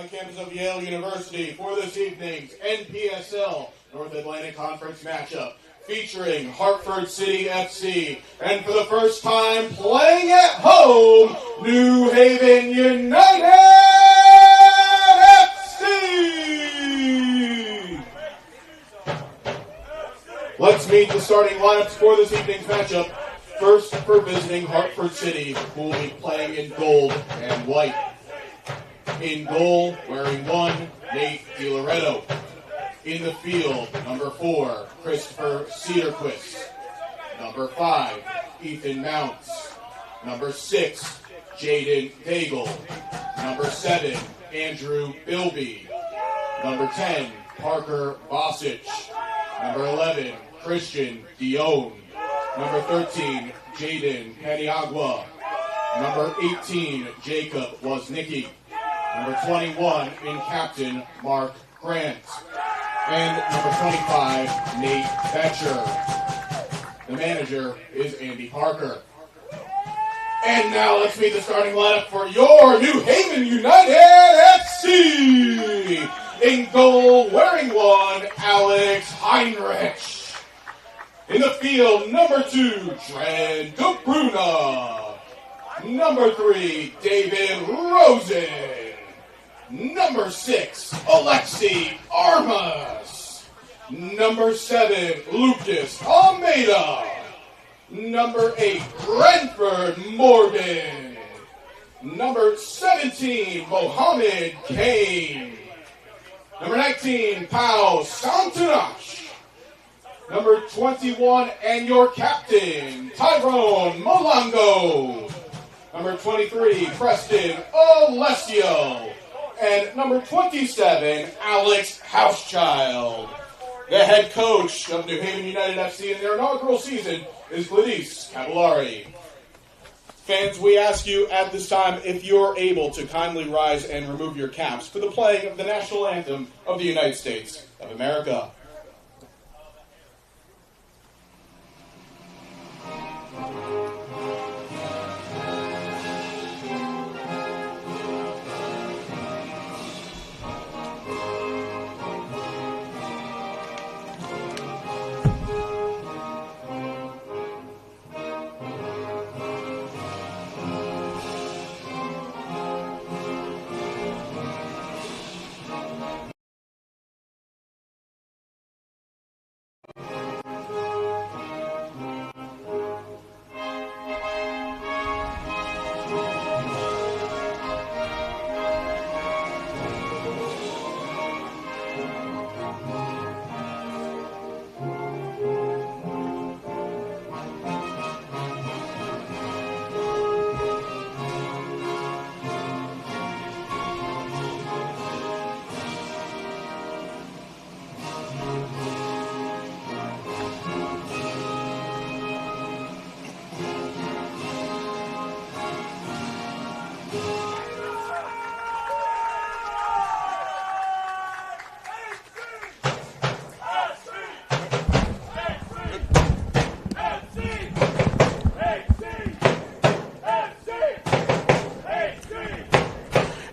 the campus of Yale University for this evening's NPSL North Atlantic Conference matchup featuring Hartford City FC, and for the first time playing at home, New Haven United FC! Let's meet the starting lineups for this evening's matchup. First, for visiting Hartford City, who will be playing in gold and white. In goal, wearing 1, Nate DiLoretto. In the field, number 4, Christopher Cedarquist. Number 5, Ethan Mounts. Number 6, Jaden Daigle. Number 7, Andrew Bilby. Number 10, Parker Bosich. Number 11, Christian Dion. Number 13, Jaden Paniagua. Number 18, Jacob Woznicki. Number 21, in captain, Mark Grant. And number 25, Nate Betcher. The manager is Andy Parker. And now let's meet the starting lineup for your New Haven United FC. In goal, wearing 1, Alex Heinrich. In the field, number 2, Dren DeBruna. Number 3, David Rosen. Number 6, Alexi Armas. Number 7, Lucas Almeida. Number 8, Brentford Morgan. Number 17, Mohammed Kane. Number 19, Pau Santanach. Number 21, and your captain, Tyrone Molango. Number 23, Preston Alessio. And number 27, Alex Housechild. The head coach of New Haven United FC in their inaugural season is Gladys Cavallari. Fans, we ask you at this time if you're able to kindly rise and remove your caps for the playing of the national anthem of the United States of America.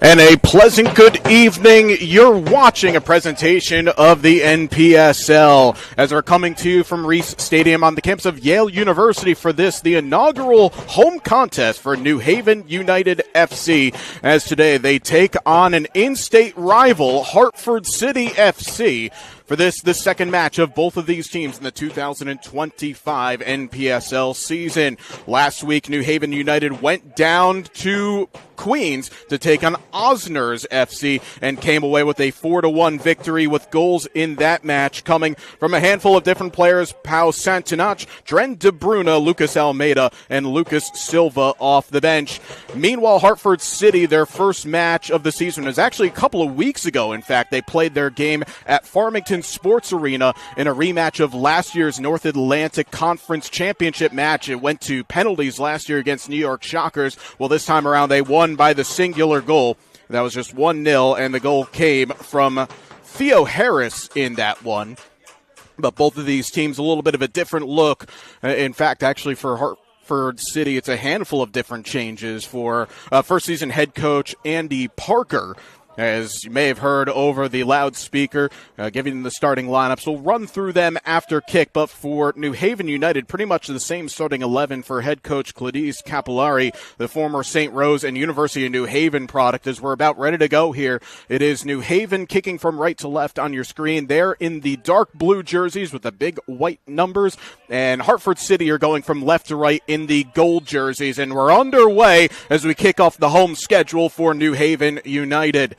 And a pleasant good evening. You're watching a presentation of the NPSL as we're coming to you from Reese Stadium on the campus of Yale University for the inaugural home contest for New Haven United FC. As today they take on an in-state rival, Hartford City FC. For the second match of both of these teams in the 2025 NPSL season. Last week, New Haven United went down to Queens to take on Osners FC and came away with a 4-1 victory with goals in that match coming from a handful of different players: Pau Santanach, Dren DeBruna, Lucas Almeida, and Lucas Silva off the bench. Meanwhile, Hartford City, their first match of the season is actually a couple of weeks ago. In fact, they played their game at Farmington Sports Arena in a rematch of last year's North Atlantic Conference Championship match. It went to penalties last year against New York Shockers. Well, this time around they won by the singular goal. That was just 1-0, and the goal came from Theo Harris in that one. But both of these teams a little bit of a different look. In fact, actually for Hartford City, it's a handful of different changes for first season head coach Andy Parker. As you may have heard over the loudspeaker, giving the starting lineups. We'll run through them after kick, but for New Haven United, pretty much the same starting 11 for head coach Claudice Capillari, the former St. Rose and University of New Haven product, as we're about ready to go here. It is New Haven kicking from right to left on your screen. They're in the dark blue jerseys with the big white numbers, and Hartford City are going from left to right in the gold jerseys, and we're underway as we kick off the home schedule for New Haven United.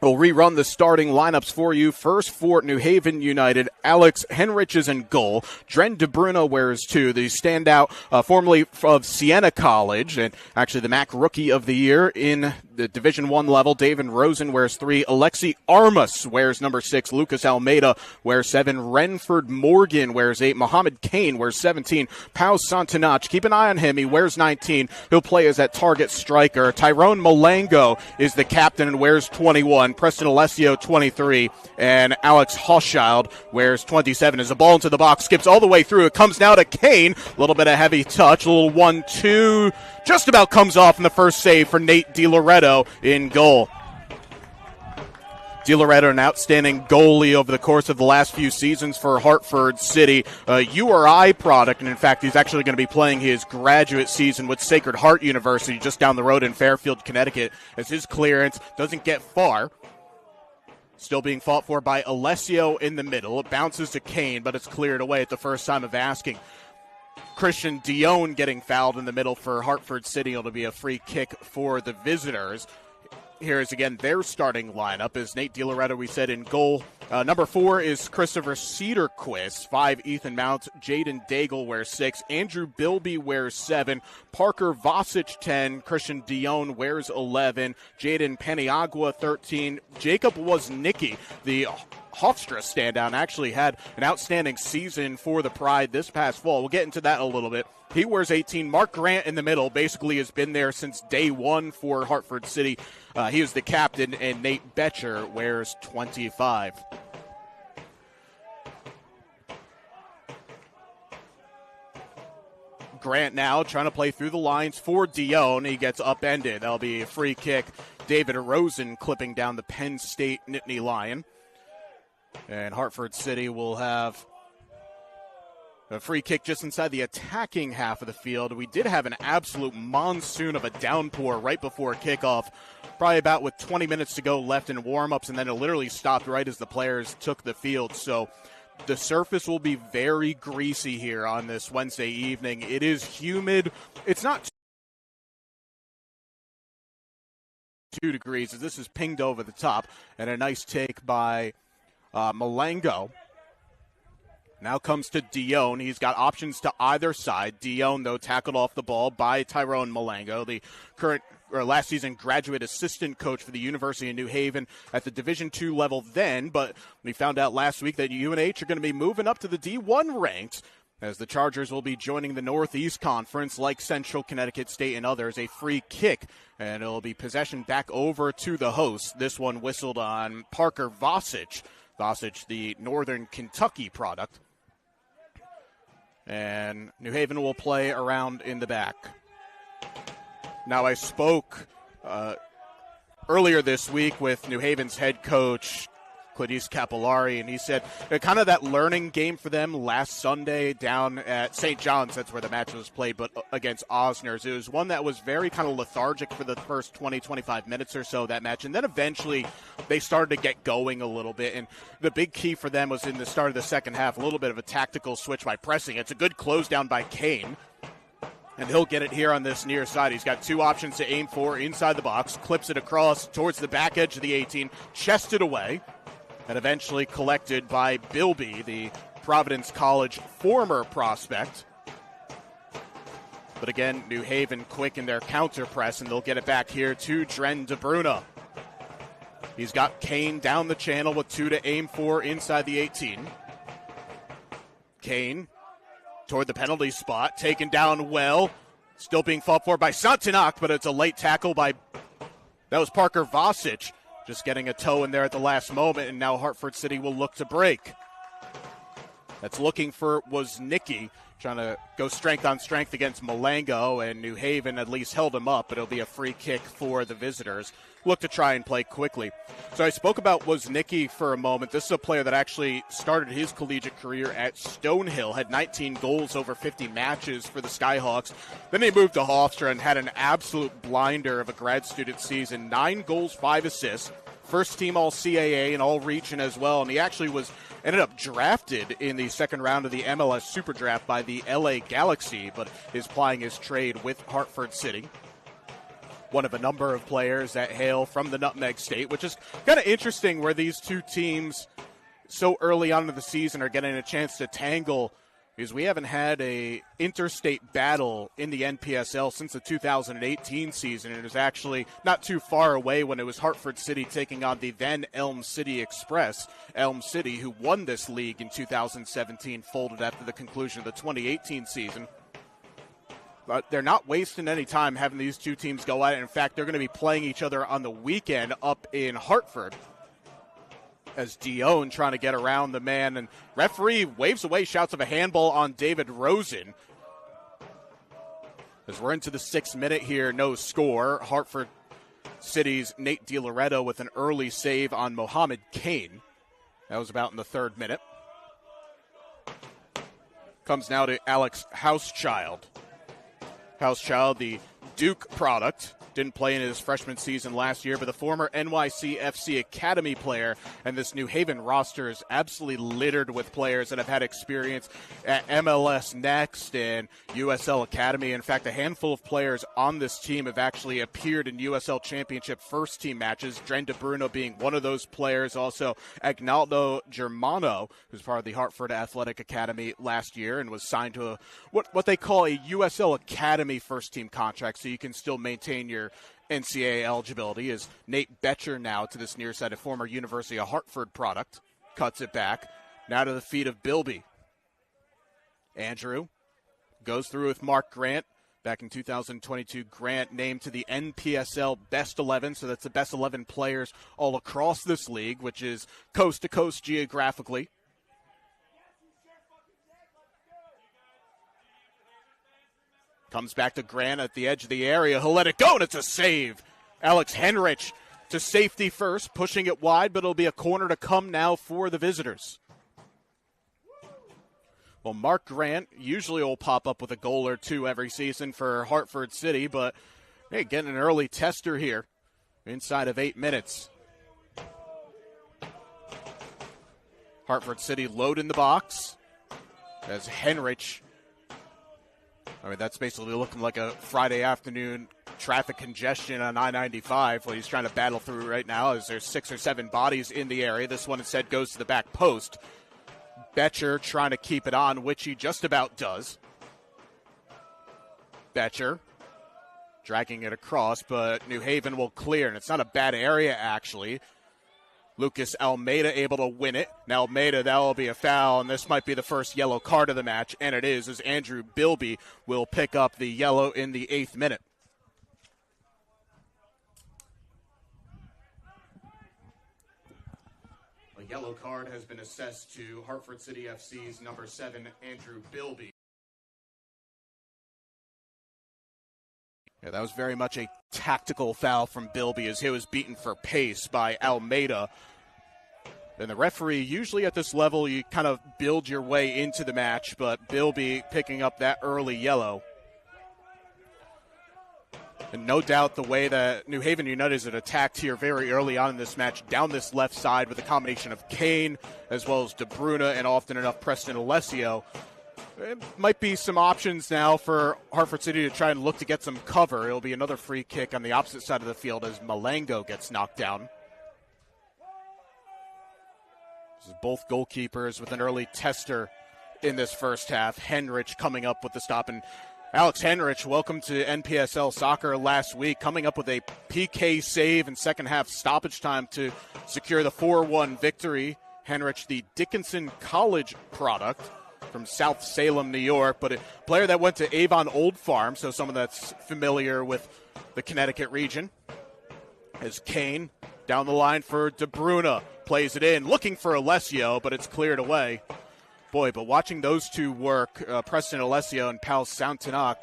We'll rerun the starting lineups for you. First for New Haven United, Alex Henrich is in goal. Dren DeBruno wears 2. The standout, formerly of Siena College, and actually the MAC Rookie of the Year in the Division I level. David Rosen wears 3. Alexi Armas wears number 6. Lucas Almeida wears 7. Renford Morgan wears 8. Mohammed Kane wears 17. Pau Santanach, keep an eye on him. He wears 19. He'll play as that target striker. Tyrone Malango is the captain and wears 21. Preston Alessio, 23, and Alex Hochschild wears 27. As the ball into the box skips all the way through, it comes now to Kane. A little bit of heavy touch, a little 1-2, just about comes off in the first save for Nate DiLoretto in goal. DiLoretto, an outstanding goalie over the course of the last few seasons for Hartford City, a URI product, and in fact, he's actually going to be playing his graduate season with Sacred Heart University just down the road in Fairfield, Connecticut, as his clearance doesn't get far. Still being fought for by Alessio in the middle. It bounces to Kane, but it's cleared away at the first time of asking. Christian Dion getting fouled in the middle for Hartford City. It'll be a free kick for the visitors. Here is again their starting lineup. Is Nate DiLoretto, we said, in goal. Number 4 is Christopher Cedarquist. 5, Ethan Mount. Jaden Daigle wears 6. Andrew Bilby wears 7. Parker Vosic, 10. Christian Dion wears 11. Jaden Paniagua, 13. Jacob Woznicki, the Hofstra standout, actually had an outstanding season for the Pride this past fall. We'll get into that a little bit. He wears 18. Mark Grant in the middle basically has been there since day one for Hartford City. He was the captain, and Nate Betcher wears 25. Grant now trying to play through the lines for Dion. He gets upended. That'll be a free kick. David Rosen clipping down the Penn State Nittany Lion. And Hartford City will have a free kick just inside the attacking half of the field. We did have an absolute monsoon of a downpour right before kickoff, probably about with 20 minutes to go left in warm-ups, and then it literally stopped right as the players took the field. So the surface will be very greasy here on this Wednesday evening. It is humid. It's not 2 degrees, as this is pinged over the top, and a nice take by Malango. Now comes to Dion. He's got options to either side. Dion, though, tackled off the ball by Tyrone Malango, the current or last season graduate assistant coach for the University of New Haven at the Division II level then. But we found out last week that UNH are going to be moving up to the D1 ranks, as the Chargers will be joining the Northeast Conference like Central Connecticut State and others. A free kick, and it'll be possession back over to the host. This one whistled on Parker Vosic. Vosic, the Northern Kentucky product. And New Haven will play around in the back. Now, I spoke earlier this week with New Haven's head coach, Claudice Capillari, and he said kind of that learning game for them last Sunday down at St. John's. That's where the match was played, but against Osners. It was one that was very kind of lethargic for the first 20, 25 minutes or so, that match. And then eventually they started to get going a little bit. And the big key for them was in the start of the second half, a little bit of a tactical switch by pressing. It's a good close down by Kane. And he'll get it here on this near side. He's got 2 options to aim for inside the box. Clips it across towards the back edge of the 18. Chested away. And eventually collected by Bilby, the Providence College former prospect. But again, New Haven quick in their counter press, and they'll get it back here to Dren DeBruno. He's got Kane down the channel with 2 to aim for inside the 18. Kane toward the penalty spot, taken down well. Still being fought for by Santanach, but it's a late tackle by, that was Parker Vosic. Just getting a toe in there at the last moment, and now Hartford City will look to break. That's looking for Woznicki. trying to go strength on strength against Malengo, and New Haven at least held him up, but it'll be a free kick for the visitors. Look to try and play quickly. So I spoke about Woznicki for a moment. This is a player that actually started his collegiate career at Stonehill, had 19 goals over 50 matches for the Skyhawks. Then he moved to Hofstra and had an absolute blinder of a grad student season. 9 goals, 5 assists. First team All-CAA and All-Region as well, and he actually ended up drafted in the second round of the MLS Super Draft by the LA Galaxy, but is plying his trade with Hartford City. One of a number of players that hail from the Nutmeg State, which is kind of interesting where these two teams so early on in the season are getting a chance to tangle, because we haven't had a interstate battle in the NPSL since the 2018 season. It was actually not too far away when it was Hartford City taking on the then Elm City Express. Elm City, who won this league in 2017, folded after the conclusion of the 2018 season. But they're not wasting any time having these two teams go at it. In fact, they're going to be playing each other on the weekend up in Hartford, as Dion trying to get around the man, and referee waves away shouts of a handball on David Rosen. As we're into the 6th minute here, no score. Hartford City's Nate DiLoretto with an early save on Mohamed Kane. That was about in the 3rd minute. Comes now to Alex Housechild. Housechild, the Duke product. Didn't play in his freshman season last year, but the former NYCFC Academy player, and this New Haven roster is absolutely littered with players that have had experience at MLS Next and USL Academy. In fact, a handful of players on this team have actually appeared in USL Championship first-team matches, Dren De Bruno being one of those players. Also, Agnaldo Germano, who's part of the Hartford Athletic Academy last year and was signed to what they call a USL Academy first-team contract, so you can still maintain your NCAA eligibility. Is Nate Betcher now to this near side, a former University of Hartford product. Cuts it back. Now to the feet of Bilby. Andrew goes through with Mark Grant. Back in 2022, Grant named to the NPSL Best 11, so that's the best 11 players all across this league, which is coast to coast geographically. Comes back to Grant at the edge of the area. He'll let it go, and it's a save. Alex Henrich to safety first, pushing it wide, but it'll be a corner to come now for the visitors. Well, Mark Grant usually will pop up with a goal or two every season for Hartford City, but hey, getting an early tester here inside of 8 minutes. Hartford City loading the box as Henrich. I mean, that's basically looking like a Friday afternoon traffic congestion on I-95, what he's trying to battle through right now, as there's 6 or 7 bodies in the area. This one instead goes to the back post. Betcher trying to keep it on, which he just about does. Betcher dragging it across, but New Haven will clear, and it's not a bad area, actually. Lucas Almeida able to win it. Now Almeida, that will be a foul, and this might be the first yellow card of the match, and it is, as Andrew Bilby will pick up the yellow in the 8th minute. A yellow card has been assessed to Hartford City FC's number 7, Andrew Bilby. Yeah, that was very much a tactical foul from Bilby, as he was beaten for pace by Almeida. And the referee, usually at this level, you kind of build your way into the match, but Bilby picking up that early yellow. And no doubt the way that New Haven United had attacked here very early on in this match, down this left side with a combination of Kane as well as De Bruyne and often enough Preston Alessio. It might be some options now for Hartford City to try and look to get some cover. It'll be another free kick on the opposite side of the field as Malengo gets knocked down. This is both goalkeepers with an early tester in this first half. Henrich coming up with the stop. And Alex Henrich, welcome to NPSL Soccer last week, coming up with a PK save in second half stoppage time to secure the 4-1 victory. Henrich, the Dickinson College product from South Salem, New York, but a player that went to Avon Old Farm, so someone that's familiar with the Connecticut region. As Kane down the line for De Bruyne, plays it in, looking for Alessio, but it's cleared away. Boy, but watching those two work, Preston Alessio and Pal Santanak,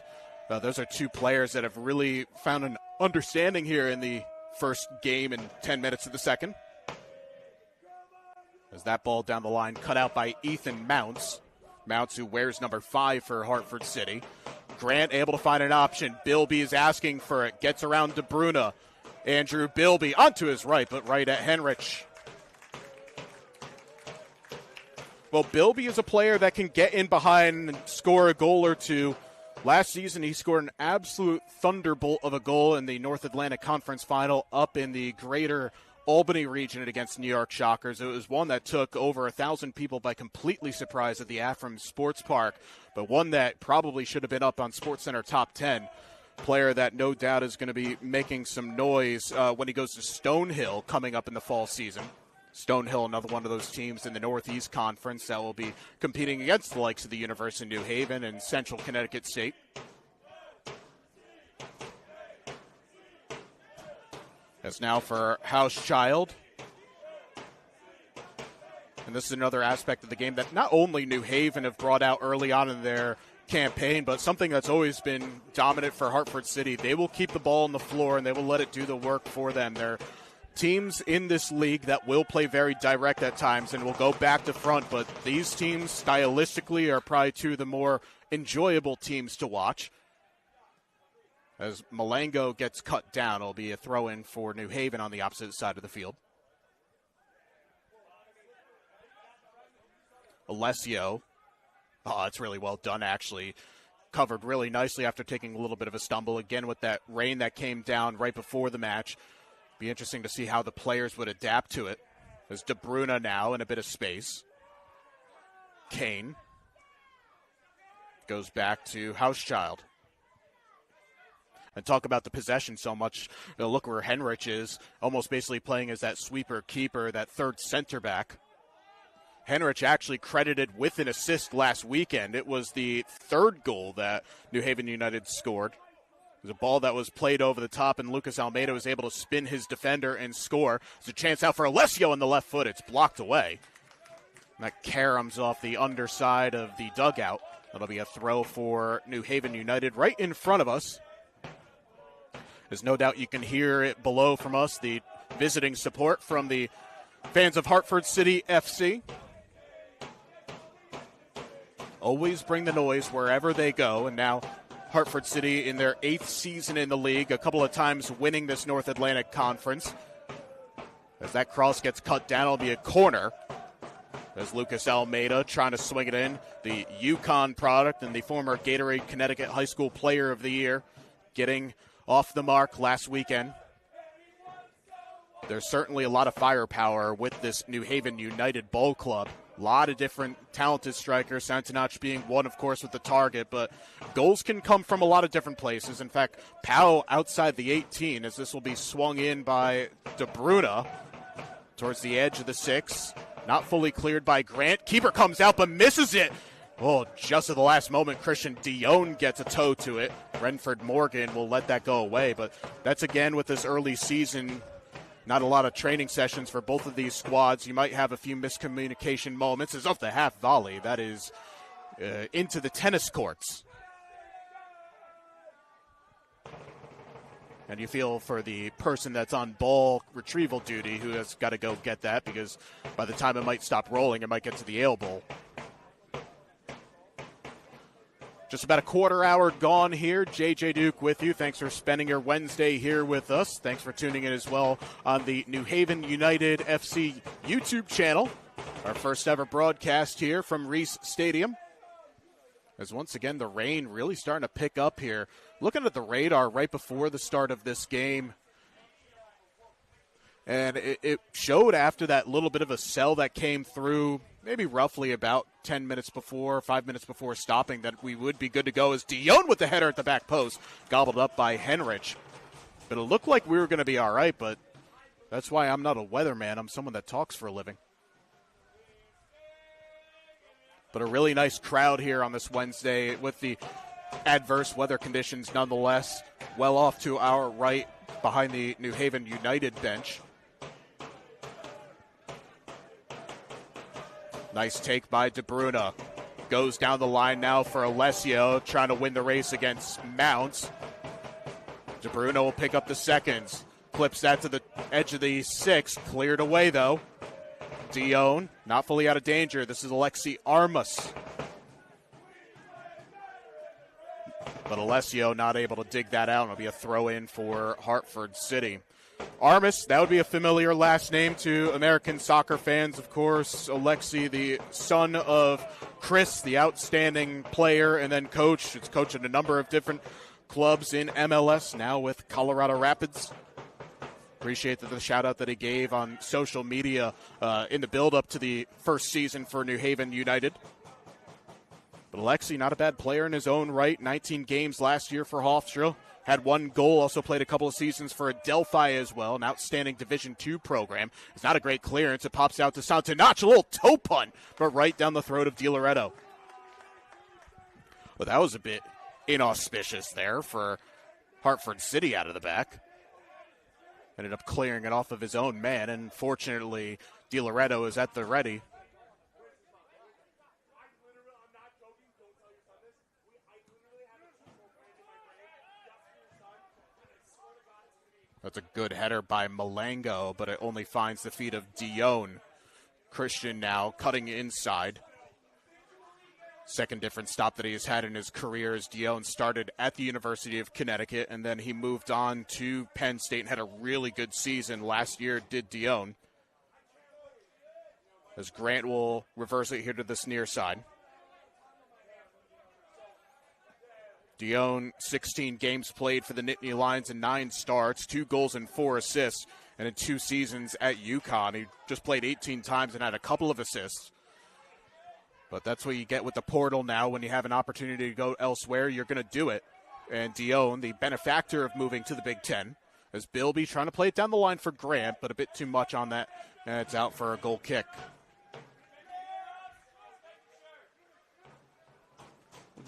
those are two players that have really found an understanding here in the first game and 10 minutes of the second. As that ball down the line cut out by Ethan Mounts. Mounts, who wears number 5 for Hartford City. Grant able to find an option. Bilby is asking for it. Gets around DeBruna. Andrew Bilby onto his right, but right at Henrich. Well, Bilby is a player that can get in behind and score a goal or two. Last season, he scored an absolute thunderbolt of a goal in the North Atlantic Conference Final up in the greater Albany region against New York Shockers. It was one that took over 1,000 people by completely surprise at the Afram Sports Park, but one that probably should have been up on SportsCenter Top 10. Player that no doubt is going to be making some noise when he goes to Stonehill coming up in the fall season. Stonehill, another one of those teams in the Northeast Conference that will be competing against the likes of the University of New Haven and Central Connecticut State. As now for Hauschild. And this is another aspect of the game that not only New Haven have brought out early on in their campaign, but something that's always been dominant for Hartford City. They will keep the ball on the floor and they will let it do the work for them. They're teams in this league that will play very direct at times and will go back to front, but these teams stylistically are probably two of the more enjoyable teams to watch. As Malengo gets cut down, it'll be a throw-in for New Haven on the opposite side of the field. Alessio. Oh, it's really well done, actually. Covered really nicely after taking a little bit of a stumble. Again, with that rain that came down right before the match. Be interesting to see how the players would adapt to it. There's DeBruna now in a bit of space. Kane goes back to Hauschild. And talk about the possession so much. Look where Henrich is, almost basically playing as that sweeper-keeper, that third center back. Henrich actually credited with an assist last weekend. It was the third goal that New Haven United scored. It was a ball that was played over the top, and Lucas Almeida was able to spin his defender and score. There's a chance out for Alessio on the left foot. It's blocked away. And that caroms off the underside of the dugout. That'll be a throw for New Haven United right in front of us. There's no doubt you can hear it below from us, the visiting support from the fans of Hartford City FC. Always bring the noise wherever they go, and now Hartford City in their 8th season in the league, a couple of times winning this North Atlantic Conference. As that cross gets cut down, it'll be a corner. There's Lucas Almeida trying to swing it in. The UConn product and the former Gatorade Connecticut High School Player of the Year getting off the mark last weekend. There's certainly a lot of firepower with this New Haven United ball club. A lot of different talented strikers, Santanach being one, of course, with the target, but goals can come from a lot of different places. In fact, Powell outside the 18, as this will be swung in by DeBruna towards the edge of the 6. Not fully cleared by Grant. Keeper comes out but misses it. Oh, just at the last moment, Christian Dion gets a toe to it. Renford Morgan will let that go away, but that's again with this early season. Not a lot of training sessions for both of these squads. You might have a few miscommunication moments. It's off the half volley. That is into the tennis courts. And you feel for the person that's on ball retrieval duty who has got to go get that, because by the time it might stop rolling, it might get to the ale bowl. Just about a quarter hour gone here. JJ Duke with you. Thanks for spending your Wednesday here with us. Thanks for tuning in as well on the New Haven United FC YouTube channel. Our first ever broadcast here from Reese Stadium. As once again, the rain really starting to pick up here. Looking at the radar right before the start of this game, and it showed after that little bit of a cell that came through, maybe roughly about 10 minutes before, 5 minutes before stopping, that we would be good to go, as Dion with the header at the back post, gobbled up by Henrich. But it looked like we were going to be all right, but that's why I'm not a weatherman. I'm someone that talks for a living. But a really nice crowd here on this Wednesday with the adverse weather conditions nonetheless. Well off to our right behind the New Haven United bench. Nice take by DeBruna. Goes down the line now for Alessio, trying to win the race against Mounts. DeBruna will pick up the seconds. Clips that to the edge of the 6. Cleared away, though. Dion, not fully out of danger. This is Alexi Armas. But Alessio not able to dig that out. It'll be a throw-in for Hartford City. Armas, that would be a familiar last name to American soccer fans, of course. Alexi, the son of Chris, the outstanding player and then coach. He's coached at a number of different clubs in MLS, now with Colorado Rapids. Appreciate the shout-out that he gave on social media in the build-up to the first season for New Haven United. But Alexi, not a bad player in his own right. 19 games last year for Hofstra. Had 1 goal, also played a couple of seasons for Adelphi as well, an outstanding Division II program. It's not a great clearance. It pops out to Santanach, a little toe punt, but right down the throat of Di Loretto. Well, that was a bit inauspicious there for Hartford City out of the back. Ended up clearing it off of his own man, and fortunately, Di Loretto is at the ready. That's a good header by Malango, but it only finds the feet of Dion. Christian now cutting inside. Second different stop that he has had in his career as Dion started at the University of Connecticut, and then he moved on to Penn State and had a really good season last year, did Dion. As Grant will reverse it here to this near side. Dion, 16 games played for the Nittany Lions and 9 starts, 2 goals and 4 assists, and in 2 seasons at UConn. He just played 18 times and had a couple of assists. But that's what you get with the portal now. When you have an opportunity to go elsewhere, you're going to do it. And Dion, the benefactor of moving to the Big Ten, as Bilby trying to play it down the line for Grant, but a bit too much on that, and it's out for a goal kick.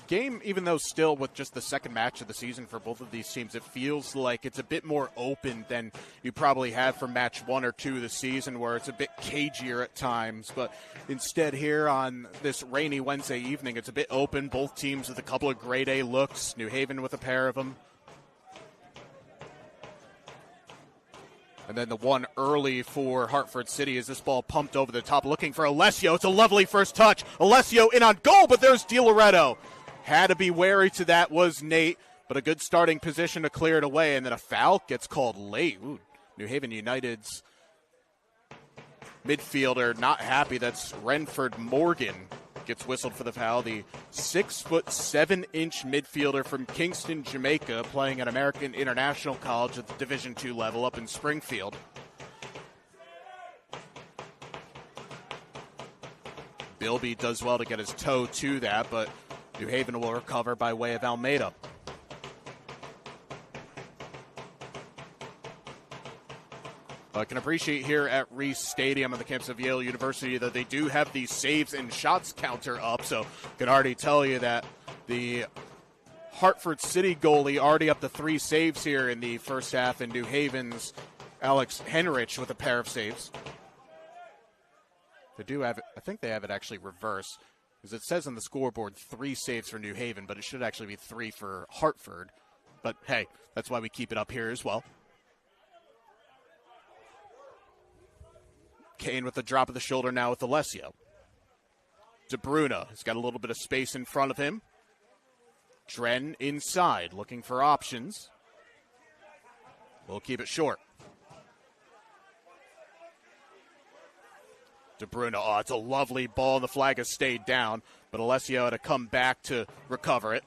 Game, even though still with just the second match of the season for both of these teams, it feels like it's a bit more open than you probably have for match 1 or 2 of the season, where it's a bit cagier at times. But instead here on this rainy Wednesday evening, it's a bit open. Both teams with a couple of grade A looks. New Haven with a pair of them. And then the one early for Hartford City is this ball pumped over the top, looking for Alessio. It's a lovely first touch. Alessio in on goal, but there's Di Loretto. Had to be wary to that was Nate, but a good starting position to clear it away, and then a foul gets called late. Ooh, New Haven United's midfielder not happy. That's Renford Morgan gets whistled for the foul. The 6'7" midfielder from Kingston, Jamaica, playing at American International College at the Division II level up in Springfield. Bilby does well to get his toe to that, but New Haven will recover by way of Almeida. I can appreciate here at Reese Stadium on the campus of Yale University that they do have the saves and shots counter up, so can already tell you that the Hartford City goalie already up to 3 saves here in the first half, and New Haven's Alex Henrich with a pair of saves. They do have it, I think they have it actually reversed, because it says on the scoreboard 3 saves for New Haven, but it should actually be 3 for Hartford. But hey, that's why we keep it up here as well. Kane with the drop of the shoulder now with Alessio. DeBruna has got a little bit of space in front of him. Dren inside, looking for options. We'll keep it short. DeBruna, oh, it's a lovely ball, and the flag has stayed down, but Alessio had to come back to recover it.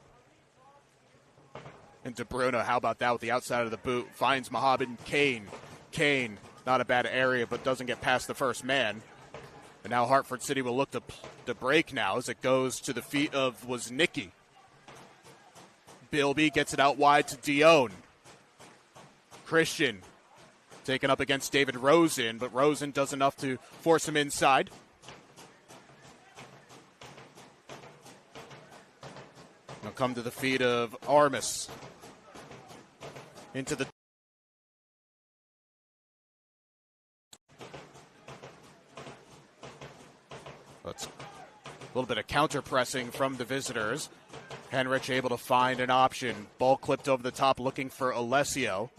And DeBruna, how about that with the outside of the boot, finds Mohamed Kane. Kane, not a bad area, but doesn't get past the first man. And now Hartford City will look to break now as it goes to the feet of Woznicki. Bilby gets it out wide to Dion. Christian taken up against David Rosen, but Rosen does enough to force him inside. He'll come to the feet of Armas. Into the little bit of counter-pressing from the visitors. Henrich able to find an option. Ball clipped over the top looking for Alessio.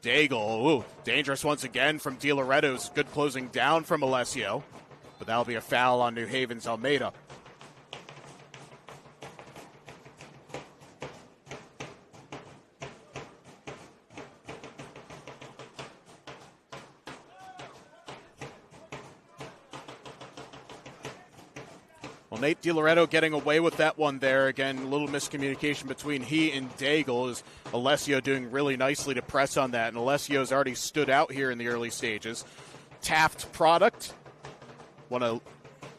Daigle, dangerous once again from De Loretto's. Good closing down from Alessio. But that'll be a foul on New Haven's Almeida. Well, Nate De Loretto getting away with that one there. Again, a little miscommunication between he and Daigle. Is Alessio doing really nicely to press on that. And Alessio's already stood out here in the early stages. Taft product. Won a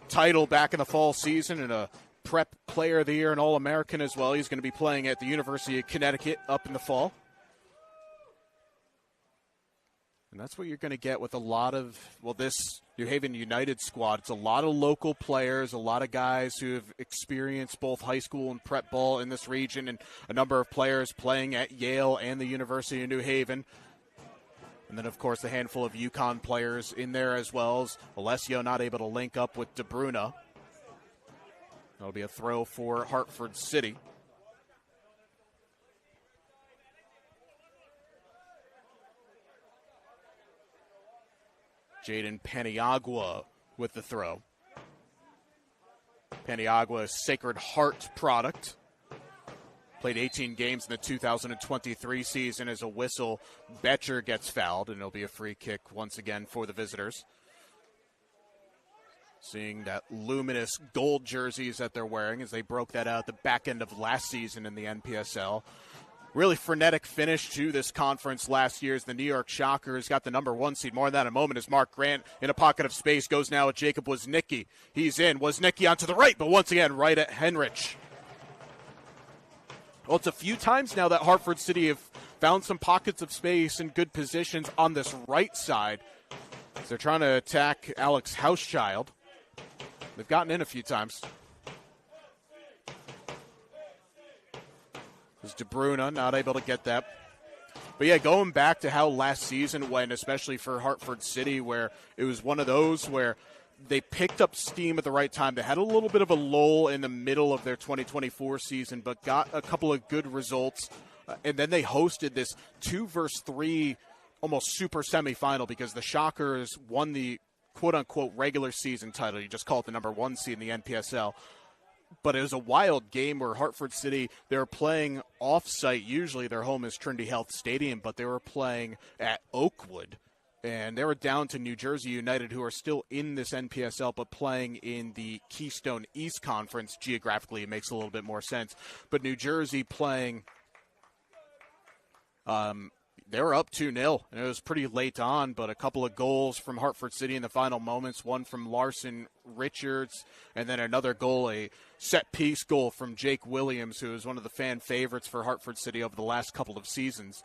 title back in the fall season and a prep player of the year and All-American as well. He's going to be playing at the University of Connecticut up in the fall. And that's what you're going to get with a lot of, this New Haven United squad. It's a lot of local players, a lot of guys who have experienced both high school and prep ball in this region, and a number of players playing at Yale and the University of New Haven. And then, of course, a handful of UConn players in there as well, as Alessio not able to link up with DeBruna. That'll be a throw for Hartford City. Jaden Paniagua with the throw. Paniagua, a Sacred Heart product. Played 18 games in the 2023 season as a whistle. Betcher gets fouled, and it'll be a free kick once again for the visitors. Seeing that luminous gold jerseys that they're wearing as they broke that out at the back end of last season in the NPSL. Really frenetic finish to this conference last year as the New York Shockers got the number 1 seed. More on that in a moment as Mark Grant in a pocket of space goes now with Jacob Woznicki. He's in. Woznicki onto the right, but once again right at Henrich. Well, it's a few times now that Hartford City have found some pockets of space and good positions on this right side. They're trying to attack Alex Hauschild. They've gotten in a few times. DeBruna not able to get that. But yeah, going back to how last season went, especially for Hartford City, where it was one of those where they picked up steam at the right time. They had a little bit of a lull in the middle of their 2024 season, but got a couple of good results. And then they hosted this 2-3 almost super semifinal because the Shockers won the quote-unquote regular season title. You just call it the number 1 seed in the NPSL. But it was a wild game where Hartford City, they were playing off-site. Usually their home is Trinity Health Stadium, but they were playing at Oakwood. And they were down to New Jersey United, who are still in this NPSL, but playing in the Keystone East Conference. Geographically, it makes a little bit more sense. But New Jersey playing, they were up 2-0, and it was pretty late on, but a couple of goals from Hartford City in the final moments, one from Larson Richards, and then another goal, a set-piece goal from Jake Williams, who is one of the fan favorites for Hartford City over the last couple of seasons.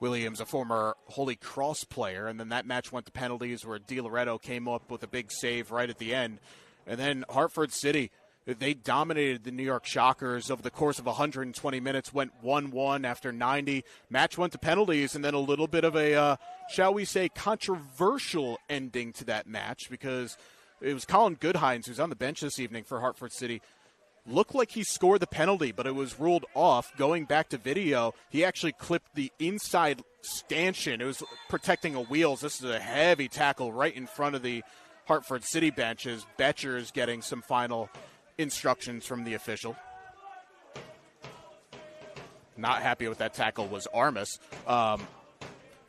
Williams, a former Holy Cross player, and then that match went to penalties where De Loretto came up with a big save right at the end. And then Hartford City, they dominated the New York Shockers over the course of 120 minutes, went 1-1 after 90. Match went to penalties, and then a little bit of a, shall we say, controversial ending to that match because it was Colin Goodhines, who's on the bench this evening for Hartford City. Looked like he scored the penalty, but it was ruled off. Going back to video, he actually clipped the inside stanchion. It was protecting a wheels. This is a heavy tackle right in front of the Hartford City benches. Betcher is getting some final instructions from the official. Not happy with that tackle was Armas. But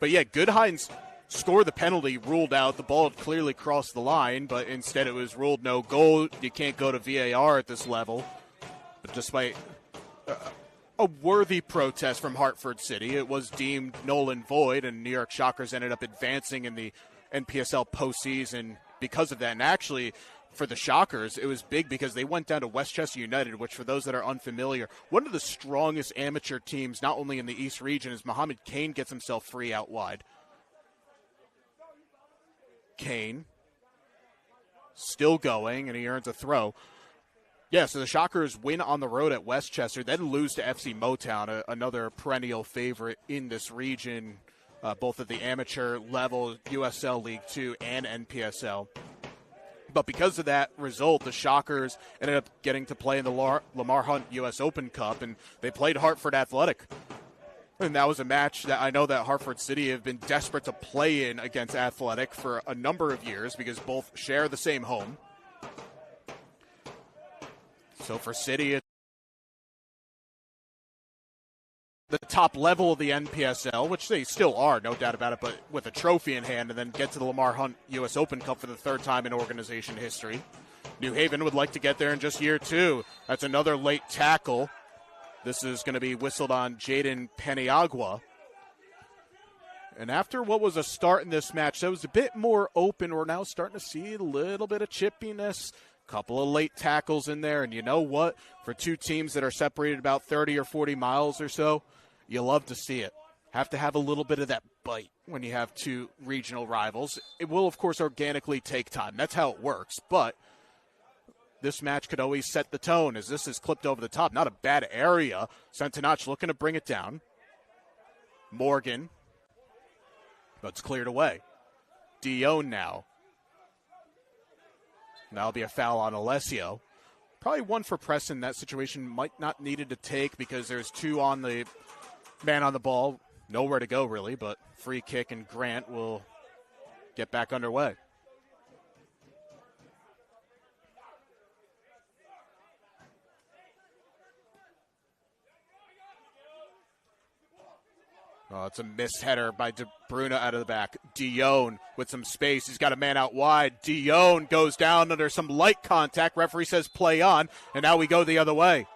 yeah, Goodhines scored the penalty, ruled out. The ball had clearly crossed the line, but instead it was ruled no goal. You can't go to VAR at this level. But despite a worthy protest from Hartford City, it was deemed null and void, and New York Shockers ended up advancing in the NPSL postseason because of that. And actually, for the Shockers, it was big because they went down to Westchester United, which for those that are unfamiliar, one of the strongest amateur teams, not only in the East region, as Mohammed Kane gets himself free out wide. Kane still going, and he earns a throw. Yeah, so the Shockers win on the road at Westchester, then lose to FC Motown, another perennial favorite in this region, both at the amateur level, USL League 2 and NPSL. But because of that result, the Shockers ended up getting to play in the Lamar Hunt U.S. Open Cup, and they played Hartford Athletic. And that was a match that I know that Hartford City have been desperate to play in against Athletic for a number of years because both share the same home. So for City, the top level of the NPSL, which they still are, no doubt about it, but with a trophy in hand, and then get to the Lamar Hunt U.S. Open Cup for the third time in organization history. New Haven would like to get there in just year two. That's another late tackle. This is going to be whistled on Jaden Paniagua. And after what was a start in this match that was a bit more open, we're now starting to see a little bit of chippiness. Couple of late tackles in there, and you know what? For two teams that are separated about 30 or 40 miles or so, you love to see it. Have to have a little bit of that bite when you have two regional rivals. It will, of course, organically take time. That's how it works, but this match could always set the tone as this is clipped over the top. Not a bad area. Centenach looking to bring it down. Morgan, but it's cleared away. Dion now. That'll be a foul on Alessio. Probably one for Preston. That situation might not needed to take because there's two on the man on the ball. Nowhere to go, really, but free kick, and Grant will get back underway. Oh, it's a missed header by De Bruyne out of the back. Dion with some space. He's got a man out wide. Dion goes down under some light contact. Referee says play on, and now we go the other way.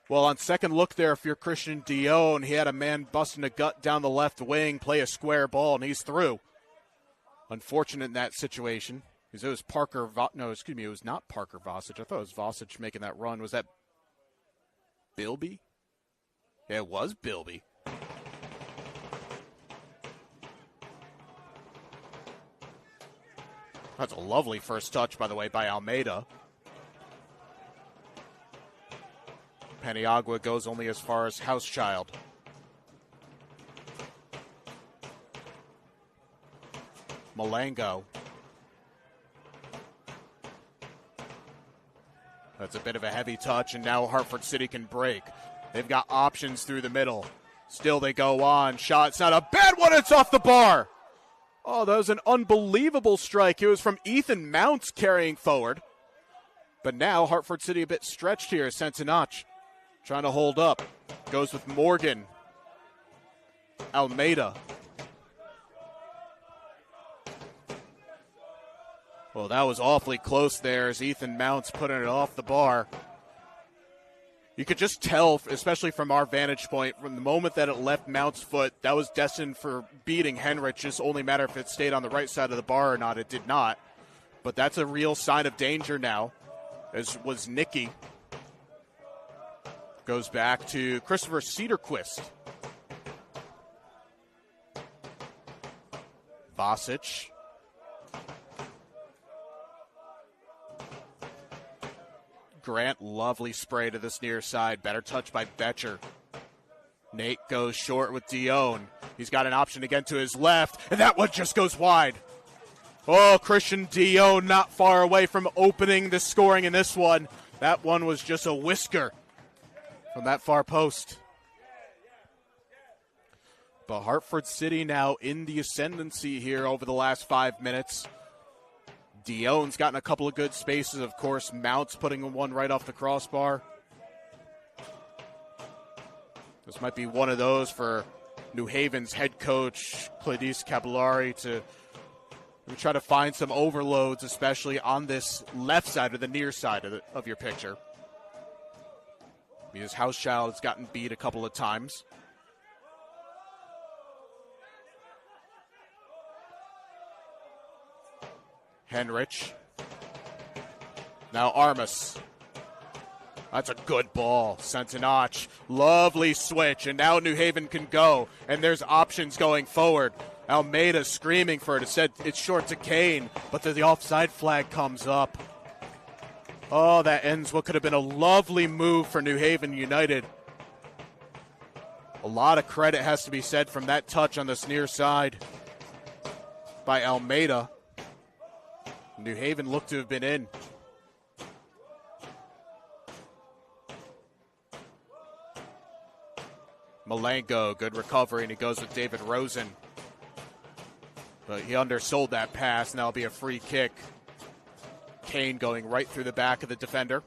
Well, on second look there, if you're Christian Dion, he had a man busting a gut down the left wing, play a square ball, and he's through. Unfortunate in that situation. Because it was it was not Parker Vosic. I thought it was Vosic making that run. Was that Bilby? Yeah, it was Bilby. That's a lovely first touch, by the way, by Almeida. Paniagua goes only as far as Housechild. Malengo. That's a bit of a heavy touch, and now Hartford City can break. They've got options through the middle. Still they go on. Shot's not a bad one. It's off the bar. Oh, that was an unbelievable strike. It was from Ethan Mounts carrying forward. But now Hartford City a bit stretched here. Centenach trying to hold up. Goes with Morgan. Almeida. Well, that was awfully close there as Ethan Mounts putting it off the bar. You could just tell, especially from our vantage point, from the moment that it left Mount's foot, that was destined for beating Henrich. Just only matter if it stayed on the right side of the bar or not. It did not. But that's a real sign of danger now, as was Nicky. Goes back to Christopher Cedarquist. Vosic. Grant, lovely spray to this near side. Better touch by Betcher. Nate goes short with Dion. He's got an option again to his left, and that one just goes wide. Oh, Christian Dion not far away from opening the scoring in this one. That one was just a whisker from that far post. But Hartford City now in the ascendancy here over the last 5 minutes. Dion's gotten a couple of good spaces, of course. Mounts putting one right off the crossbar. This might be one of those for New Haven's head coach, Cladis Capillari, to try to find some overloads, especially on this left side or the near side of your picture. Because Housechild has gotten beat a couple of times. Henrich. Now Armas. That's a good ball. Centenach. Lovely switch. And now New Haven can go. And there's options going forward. Almeida screaming for it. It said it's short to Kane. But the offside flag comes up. Oh, that ends what could have been a lovely move for New Haven United. A lot of credit has to be said from that touch on this near side by Almeida. New Haven looked to have been in. Malengo, good recovery, and he goes with David Rosen. But he undersold that pass, and that'll be a free kick. Kane going right through the back of the defender.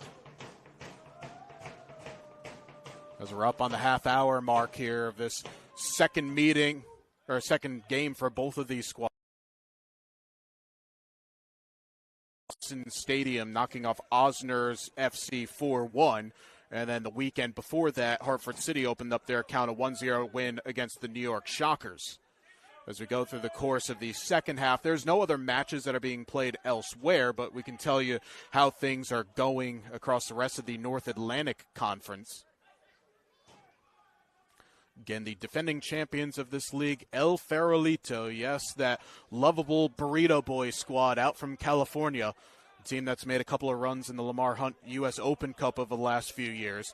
As we're up on the half-hour mark here of this second meeting, or second game for both of these squads. Stadium knocking off Osners FC 4-1. And then the weekend before that, Hartford City opened up their account, a 1-0 win against the New York Shockers. As we go through the course of the second half, there's no other matches that are being played elsewhere, but we can tell you how things are going across the rest of the North Atlantic Conference. Again, the defending champions of this league, El Farolito. Yes, that lovable Burrito Boy squad out from California. A team that's made a couple of runs in the Lamar Hunt U.S. Open Cup of the last few years.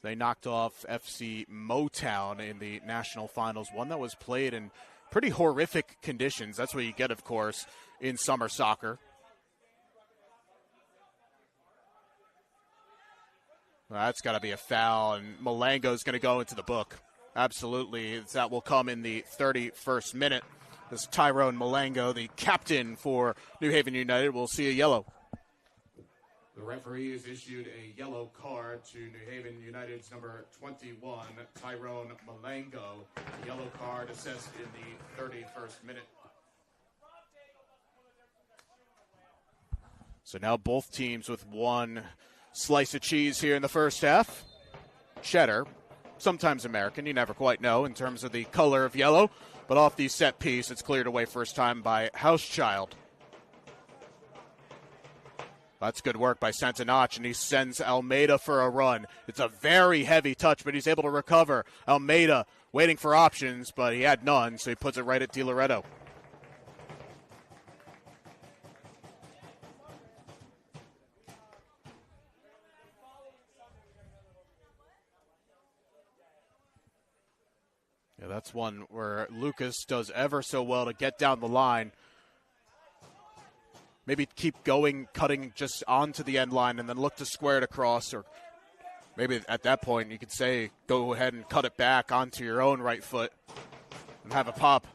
They knocked off FC Motown in the national finals, one that was played in pretty horrific conditions. That's what you get, of course, in summer soccer. Well, that's got to be a foul, and Malengo's going to go into the book. Absolutely. That will come in the 31st minute. This Tyrone Malengo, the captain for New Haven United, will see a yellow. The referee has issued a yellow card to New Haven United's number 21, Tyrone Malengo. The yellow card assessed in the 31st minute. So now both teams with one slice of cheese here in the first half. Cheddar, sometimes American, you never quite know in terms of the color of yellow. But off the set piece, it's cleared away first time by Housechild. That's good work by Santanach, and he sends Almeida for a run. It's a very heavy touch, but he's able to recover. Almeida waiting for options, but he had none, so he puts it right at Di Loretto. Yeah, that's one where Lucas does ever so well to get down the line. Maybe keep going, cutting just onto the end line, and then look to square it across. Or maybe at that point you could say, go ahead and cut it back onto your own right foot and have a pop.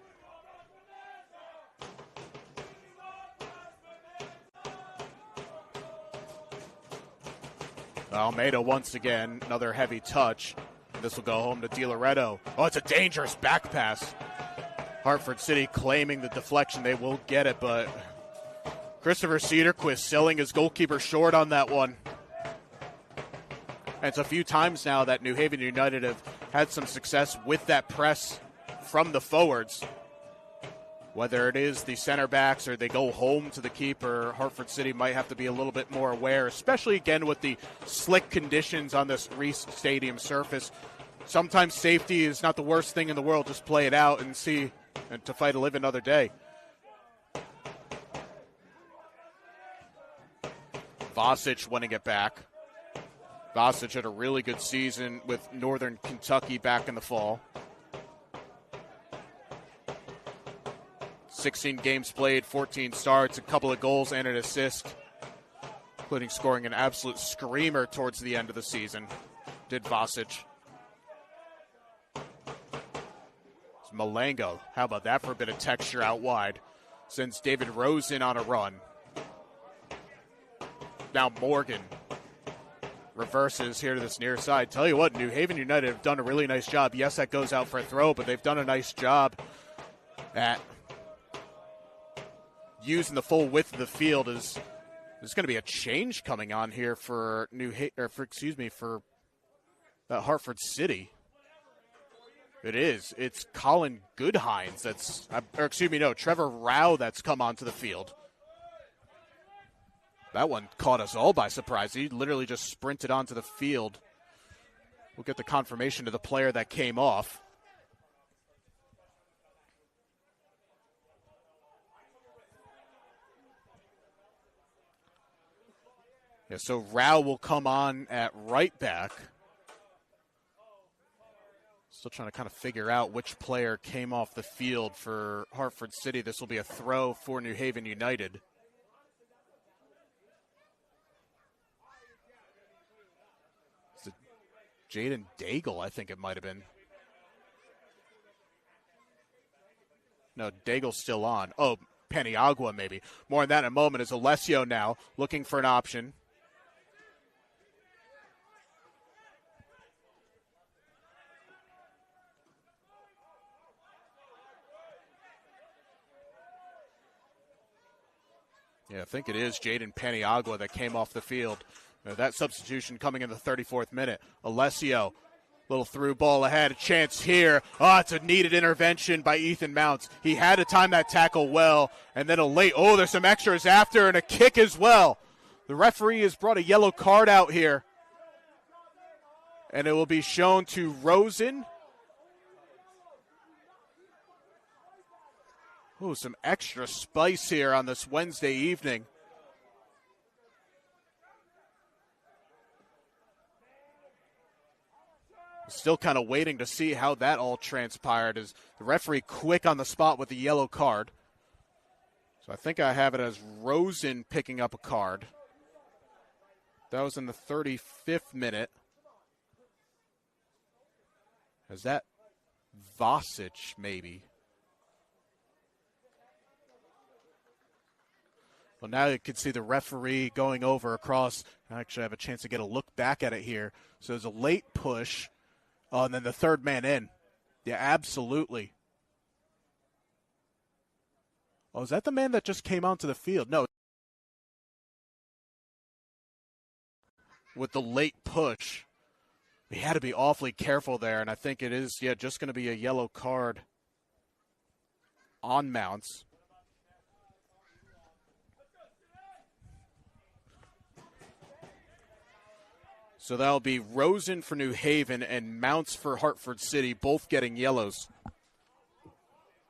Almeida once again, another heavy touch. This will go home to Di Loretto. Oh, it's a dangerous back pass. Hartford City claiming the deflection. They will get it, but Christopher Cedarquist selling his goalkeeper short on that one. And it's a few times now that New Haven United have had some success with that press from the forwards. Whether it is the center backs or they go home to the keeper, Hartford City might have to be a little bit more aware, especially again with the slick conditions on this Reese Stadium surface. Sometimes safety is not the worst thing in the world. Just play it out and see, and to fight to live another day. Vasic winning it back. Vasic had a really good season with Northern Kentucky back in the fall. 16 games played, 14 starts, a couple of goals and an assist, including scoring an absolute screamer towards the end of the season. Did Vasic. It's Malengo. How about that for a bit of texture out wide? Sends David Rosen on a run. Now Morgan reverses here to this near side. Tell you what, New Haven United have done a really nice job. Yes, that goes out for a throw, but they've done a nice job at using the full width of the field. There's going to be a change coming on here for Hartford City. It is. It's Colin Goodhines Trevor Rao that's come onto the field. That one caught us all by surprise. He literally just sprinted onto the field. We'll get the confirmation to the player that came off. Yeah, so Rao will come on at right back. Still trying to kind of figure out which player came off the field for Hartford City. This will be a throw for New Haven United. Jaden Daigle, I think it might have been. No, Daigle's still on. Oh, Paniagua maybe. More on that in a moment as Alessio now looking for an option. Yeah, I think it is Jaden Paniagua that came off the field. That substitution coming in the 34th minute. Alessio, little through ball ahead, a chance here. Oh, it's a needed intervention by Ethan Mounts. He had to time that tackle well, and then there's some extras after, and a kick as well. The referee has brought a yellow card out here, and it will be shown to Rosen. Ooh, some extra spice here on this Wednesday evening. Still kind of waiting to see how that all transpired, as the referee quick on the spot with the yellow card. So I think I have it as Rosen picking up a card. That was in the 35th minute. Is that Vasic, maybe? Well, now you can see the referee going over across. I actually have a chance to get a look back at it here. So there's a late push. Oh, and then the third man in. Yeah, absolutely. Oh, is that the man that just came onto the field? No. With the late push. We had to be awfully careful there, and I think it is, just going to be a yellow card on Mounts. So that'll be Rosen for New Haven and Mounts for Hartford City, both getting yellows.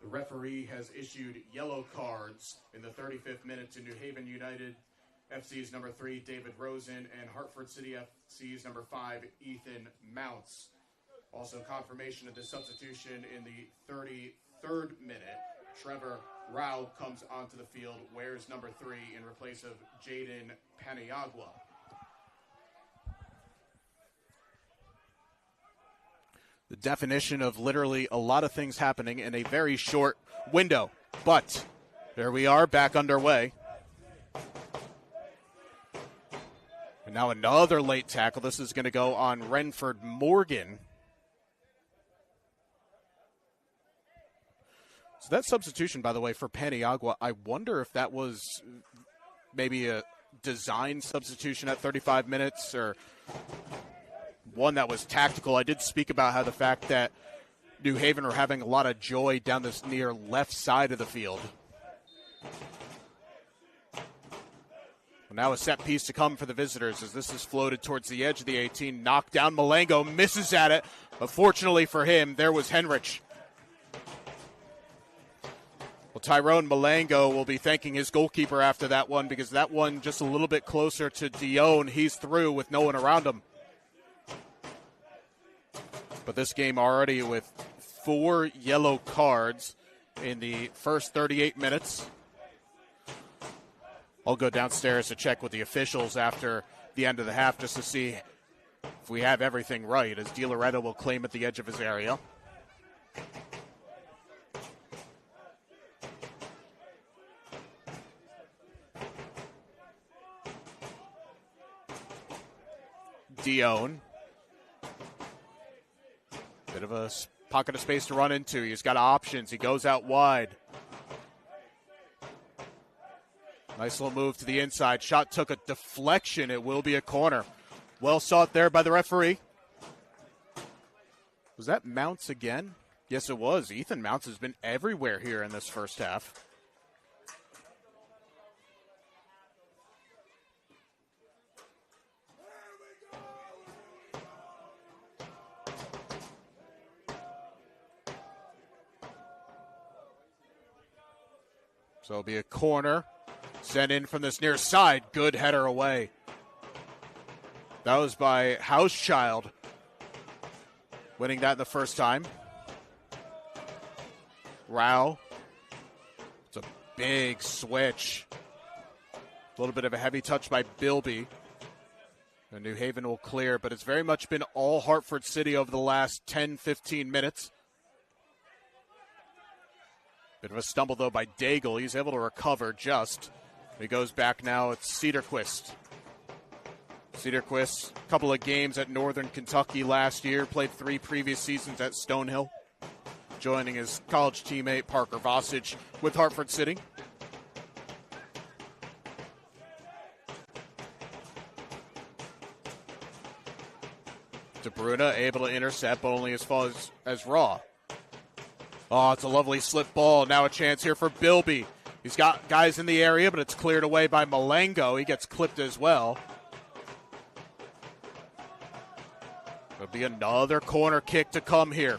The referee has issued yellow cards in the 35th minute to New Haven United FC's number 3, David Rosen, and Hartford City FC's number 5, Ethan Mounts. Also confirmation of the substitution in the 33rd minute. Trevor Rao comes onto the field, wears number 3 in replace of Jaden Paniagua. The definition of literally a lot of things happening in a very short window. But there we are, back underway. And now another late tackle. This is going to go on Renford Morgan. So that substitution, by the way, for Paniagua, I wonder if that was maybe a design substitution at 35 minutes or one that was tactical. I did speak about how the fact that New Haven are having a lot of joy down this near left side of the field. Well, now a set piece to come for the visitors as this is floated towards the edge of the 18. Knocked down Malengo, misses at it, but fortunately for him, there was Henrich. Well, Tyrone Malengo will be thanking his goalkeeper after that one, because that one just a little bit closer to Dion. He's through with no one around him. But this game already with 4 yellow cards in the first 38 minutes. I'll go downstairs to check with the officials after the end of the half just to see if we have everything right, as Di Loretto will claim at the edge of his area. Dion. Bit of a pocket of space to run into. He's got options. He goes out wide. Nice little move to the inside. Shot took a deflection. It will be a corner. Well sought there by the referee. Was that Mounts again? Yes, it was. Ethan Mounts has been everywhere here in this first half. So it'll be a corner. Sent in from this near side. Good header away. That was by Housechild. Winning that in the first time. Rao. It's a big switch. A little bit of a heavy touch by Bilby. New Haven will clear, but it's very much been all Hartford City over the last 10, 15 minutes. Bit of a stumble, though, by Daigle. He's able to recover just. He goes back now. It's Cedarquist. Cedarquist, a couple of games at Northern Kentucky last year, played 3 previous seasons at Stonehill, joining his college teammate Parker Vosage with Hartford City. DeBruna able to intercept, but only as far as Raw. Oh, it's a lovely slip ball. Now a chance here for Bilby. He's got guys in the area, but it's cleared away by Malengo. He gets clipped as well. There'll be another corner kick to come here.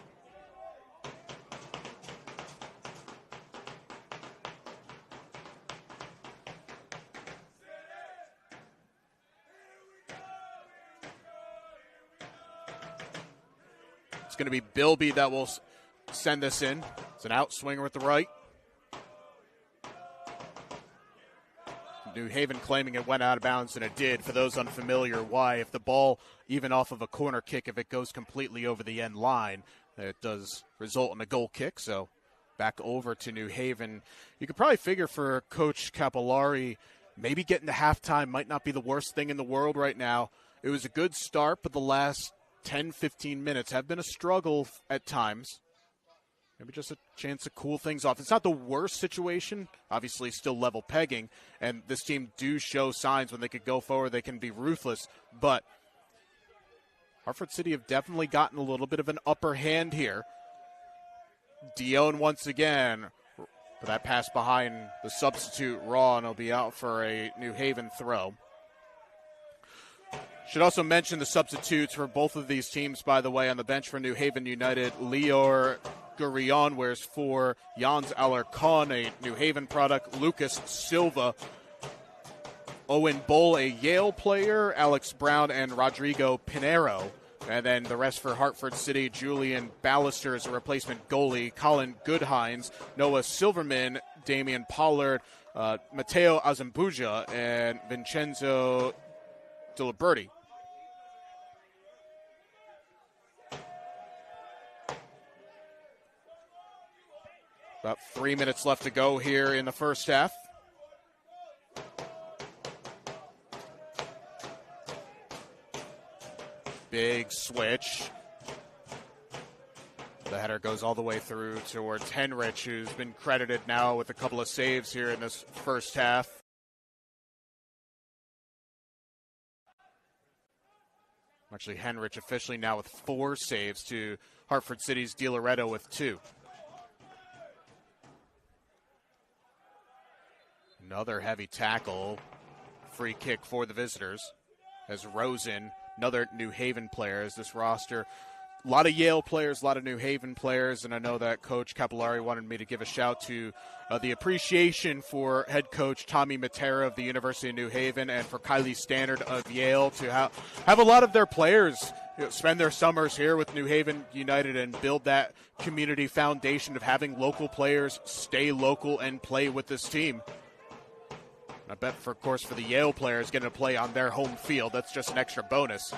It's going to be Bilby that will send this in. It's an outswinger with the right. New Haven claiming it went out of bounds, and it did. For those unfamiliar, why? If the ball, even off of a corner kick, if it goes completely over the end line, it does result in a goal kick. So back over to New Haven. You could probably figure for Coach Capillari, maybe getting to halftime might not be the worst thing in the world right now. It was a good start, but the last 10, 15 minutes have been a struggle at times. Maybe just a chance to cool things off. It's not the worst situation, obviously still level pegging, and this team do show signs when they could go forward, they can be ruthless, but Hartford City have definitely gotten a little bit of an upper hand here. Dion once again, for that pass behind the substitute, Raw, and he'll be out for a New Haven throw. Should also mention the substitutes for both of these teams, by the way, on the bench for New Haven United. Lior Gurion wears for Jans Alarcon, a New Haven product. Lucas Silva, Owen Bull, a Yale player. Alex Brown and Rodrigo Pinero. And then the rest for Hartford City, Julian Ballister is a replacement goalie. Colin Goodhines, Noah Silverman, Damian Pollard, Matteo Azambuja, and Vincenzo Diliberti. About 3 minutes left to go here in the first half. Big switch. The header goes all the way through towards Henrich, who's been credited now with a couple of saves here in this first half. Actually, Henrich officially now with 4 saves to Hartford City's Di Loretto with 2. Another heavy tackle. Free kick for the visitors as Rosen, another New Haven player, as this roster. A lot of Yale players, a lot of New Haven players, and I know that Coach Capillari wanted me to give a shout to the appreciation for head coach Tommy Matera of the University of New Haven and for Kylie Stannard of Yale to have a lot of their players spend their summers here with New Haven United and build that community foundation of having local players stay local and play with this team. I bet, of course, for the Yale players getting to play on their home field, that's just an extra bonus.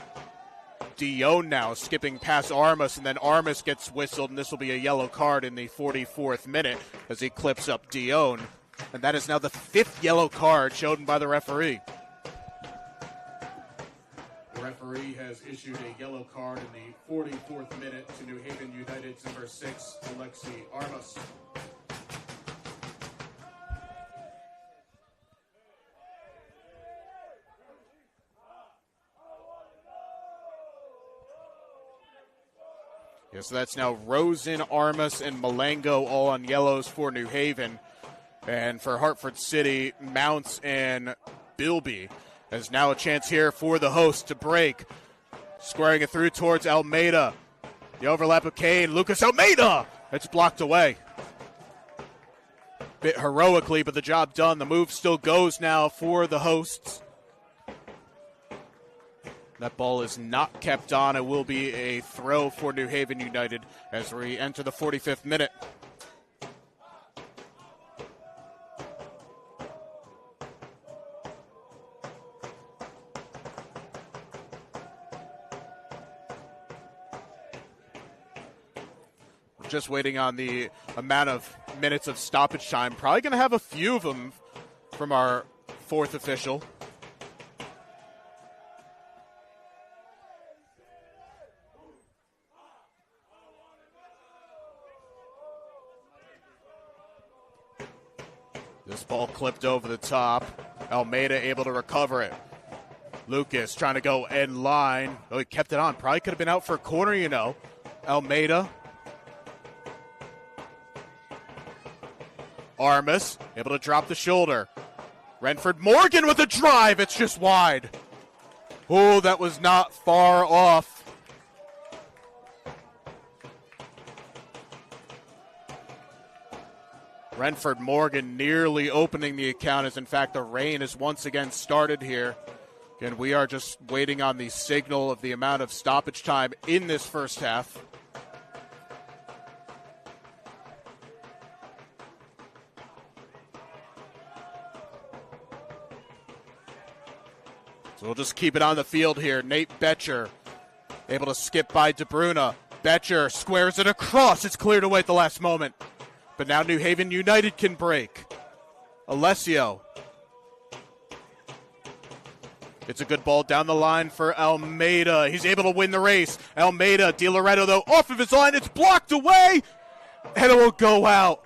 Dion now skipping past Armas, and then Armas gets whistled, and this will be a yellow card in the 44th minute as he clips up Dion. And that is now the 5th yellow card shown by the referee. The referee has issued a yellow card in the 44th minute to New Haven United's number 6, Alexi Armas. Yeah, so that's now Rosen, Armas, and Malengo all on yellows for New Haven. And for Hartford City, Mounts and Bilby. There's now a chance here for the host to break. Squaring it through towards Almeida. The overlap of Kane. Lucas Almeida! It's blocked away. Bit heroically, but the job done. The move still goes now for the hosts. That ball is not kept on. It will be a throw for New Haven United as we enter the 45th minute. just waiting on the amount of minutes of stoppage time. Probably going to have a few of them from our fourth official. This ball clipped over the top. Almeida able to recover it. Lucas trying to go end line. Oh, he kept it on. Probably could have been out for a corner, you know. Almeida. Armas able to drop the shoulder. Renford Morgan with a drive. It's just wide. Oh, that was not far off. Renford Morgan nearly opening the account, as in fact the rain has once again started here. Again, we are just waiting on the signal of the amount of stoppage time in this first half. So we'll just keep it on the field here. Nate Betcher able to skip by DeBruna. Betcher squares it across. It's cleared away at the last moment. But now New Haven United can break. Alessio. It's a good ball down the line for Almeida. He's able to win the race. Almeida, DiLoretto, though, off of his line. It's blocked away, and it will go out.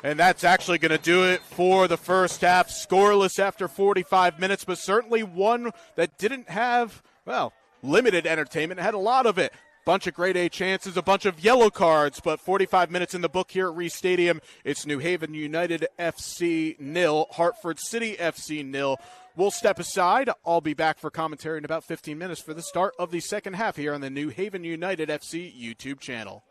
And that's actually going to do it for the first half. Scoreless after 45 minutes, but certainly one that didn't have, well, limited entertainment. It had a lot of it. Bunch of grade A chances, a bunch of yellow cards, but 45 minutes in the book here at Reese Stadium. It's New Haven United FC 0, Hartford City FC 0. We'll step aside. I'll be back for commentary in about 15 minutes for the start of the second half here on the New Haven United FC YouTube channel.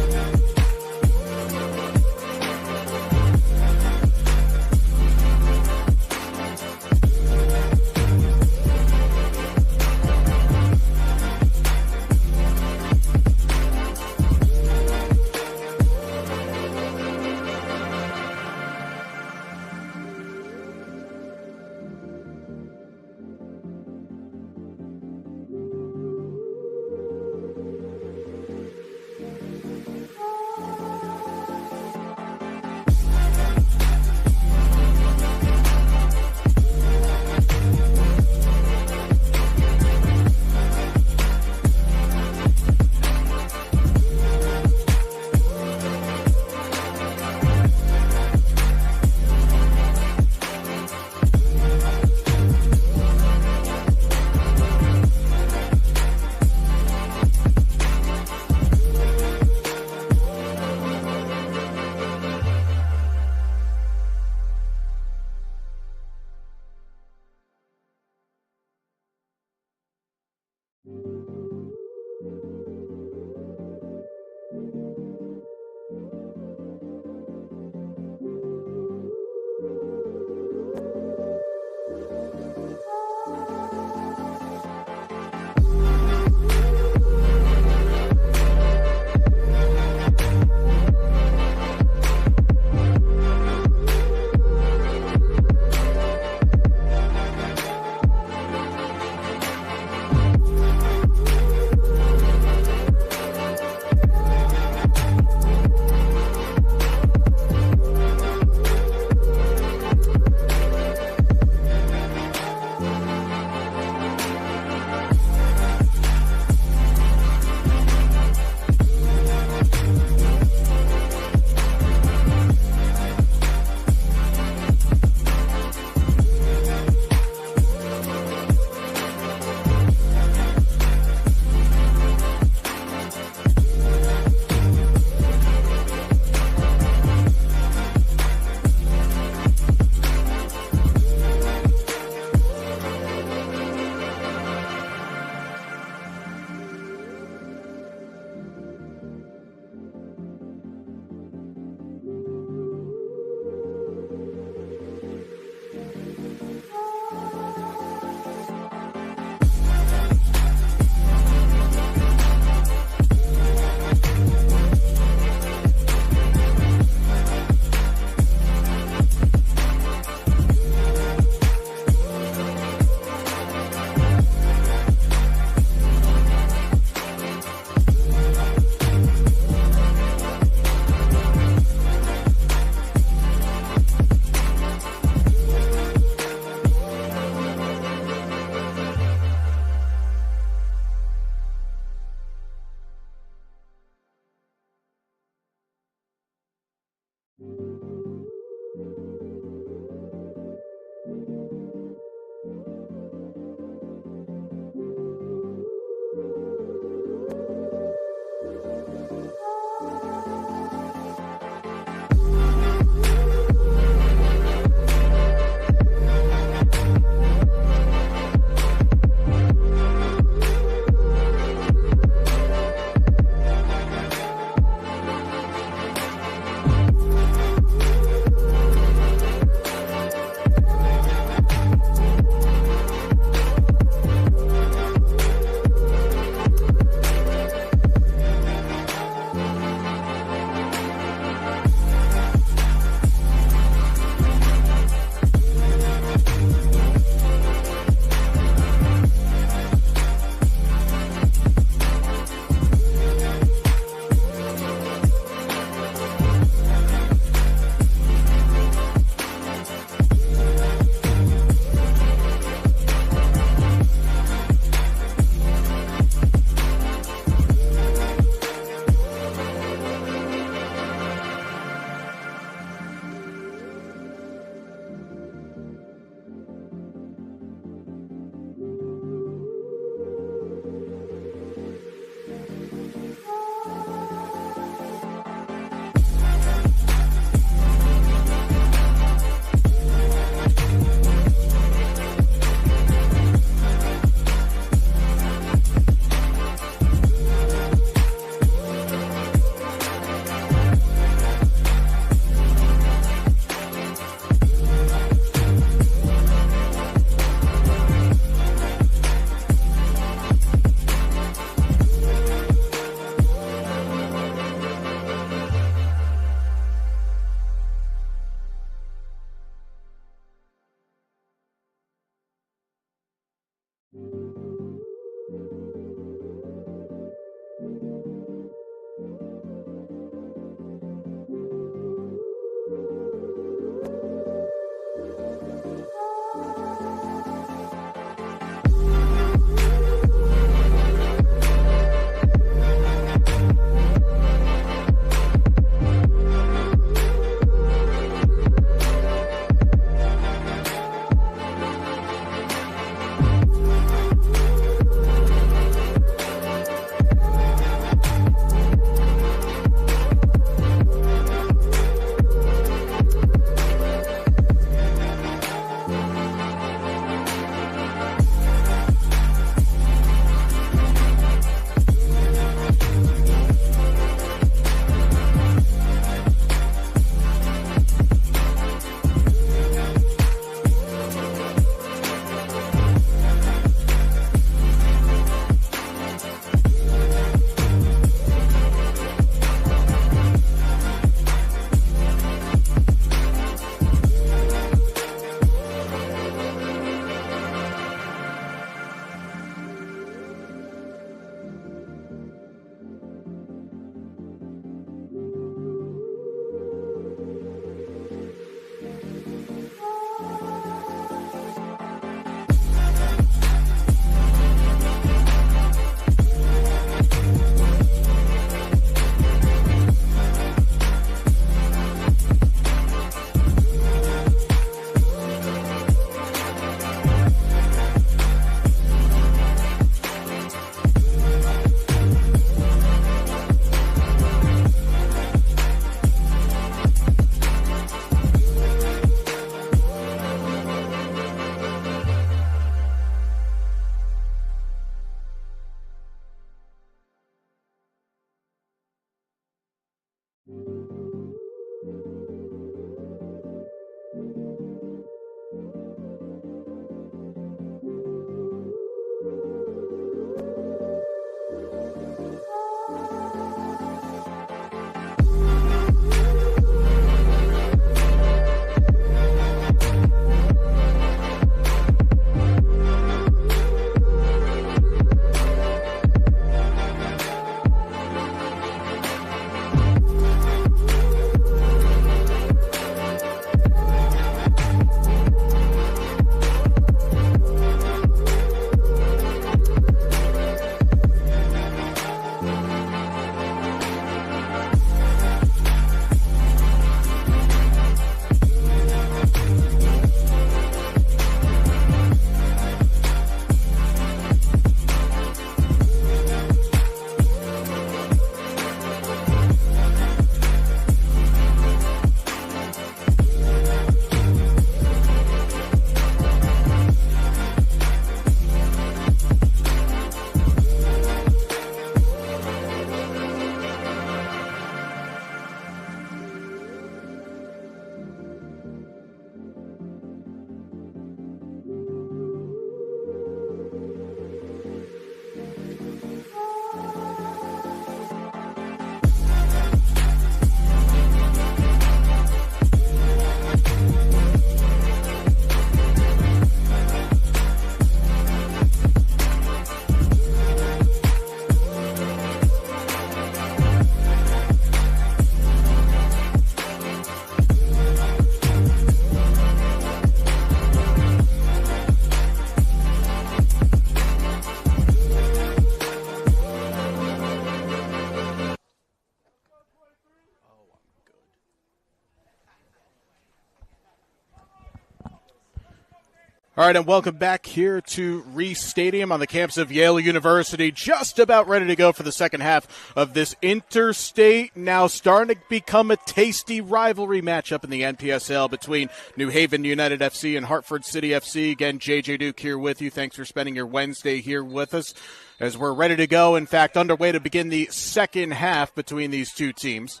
All right, and welcome back here to Reese Stadium on the campus of Yale University. Just about ready to go for the second half of this interstate, now starting to become a tasty rivalry matchup in the NPSL between New Haven United FC and Hartford City FC. Again, JJ Duke here with you. Thanks for spending your Wednesday here with us as we're ready to go. In fact, underway to begin the second half between these two teams.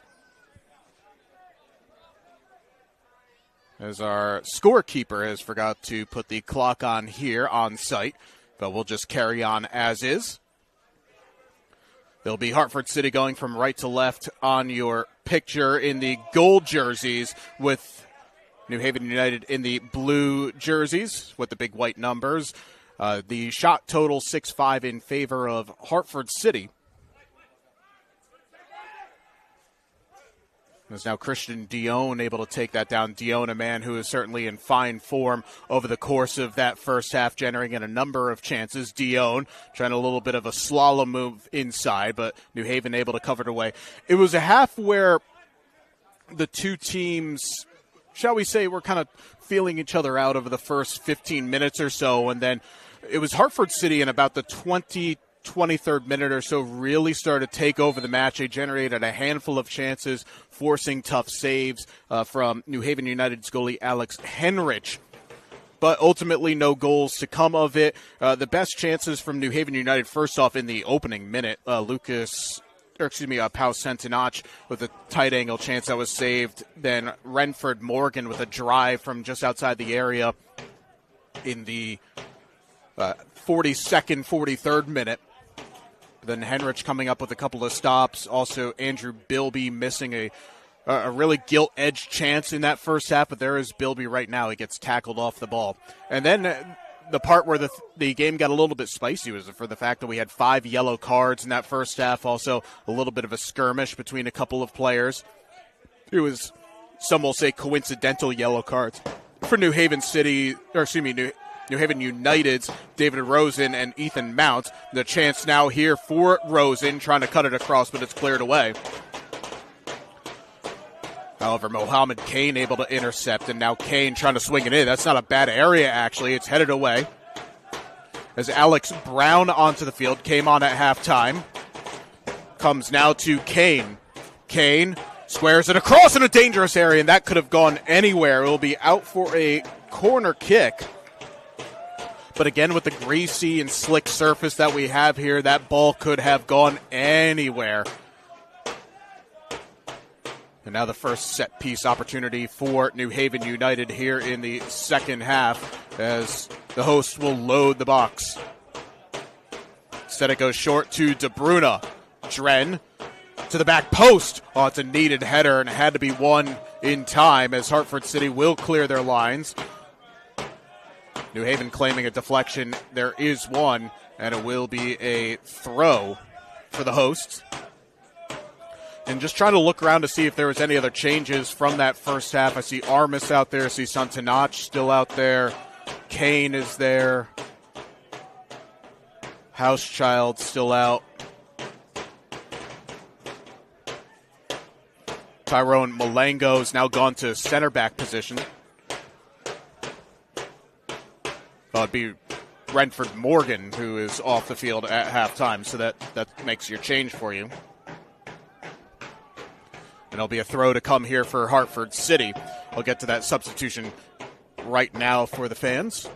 As our scorekeeper has forgot to put the clock on here on site, but we'll just carry on as is. There'll be Hartford City going from right to left on your picture in the gold jerseys, with New Haven United in the blue jerseys with the big white numbers. The shot total 6-5 in favor of Hartford City. There's now Christian Dion able to take that down. Dion, a man who is certainly in fine form over the course of that first half, generating a number of chances. Dion trying a little bit of a slalom move inside, but New Haven able to cover it away. It was a half where the two teams, shall we say, were kind of feeling each other out over the first 15 minutes or so, and then it was Hartford City in about the 23rd minute or so really started to take over the match. They generated a handful of chances, forcing tough saves from New Haven United's goalie Alex Henrich. But ultimately no goals to come of it. The best chances from New Haven United, first off in the opening minute, Pau Centenach with a tight angle chance that was saved. Then Renford Morgan with a drive from just outside the area in the 42nd, 43rd minute. Then Henrich coming up with a couple of stops. Also, Andrew Bilby missing a really gilt-edged chance in that first half, but there is Bilby right now. He gets tackled off the ball. And then the part where the game got a little bit spicy was for the fact that we had 5 yellow cards in that first half. Also, a little bit of a skirmish between a couple of players. It was, some will say, coincidental yellow cards for New Haven United's David Rosen and Ethan Mount. The chance now here for Rosen, trying to cut it across, but it's cleared away. However, Mohammed Kane able to intercept, and now Kane trying to swing it in. That's not a bad area, actually. It's headed away. As Alex Brown onto the field, came on at halftime. Comes now to Kane. Kane squares it across in a dangerous area, and that could have gone anywhere. It will be out for a corner kick. But again, with the greasy and slick surface that we have here, that ball could have gone anywhere. And now the first set-piece opportunity for New Haven United here in the second half, as the hosts will load the box. Instead it goes short to De Bruyne. Dren to the back post. Oh, it's a needed header, and it had to be won in time, as Hartford City will clear their lines. New Haven claiming a deflection. There is one, and it will be a throw for the hosts. And just trying to look around to see if there was any other changes from that first half. I see Armis out there. I see Santanach still out there. Kane is there. Housechild still out. Tyrone Malengo is now gone to center back position. It'd be Renford Morgan who is off the field at halftime, so that makes your change for you. And it'll be a throw to come here for Hartford City. I'll get to that substitution right now for the fans.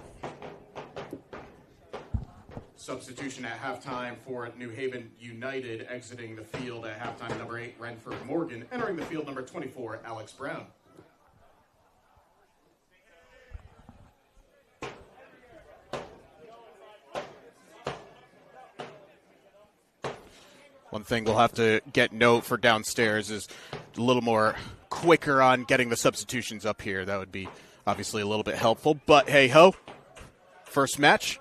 Substitution at halftime for New Haven United, exiting the field at halftime, number 8, Renford Morgan. Entering the field, number 24, Alex Brown. One thing we'll have to get note for downstairs is a little more quicker on getting the substitutions up here. That would be obviously a little bit helpful. But hey-ho, first match,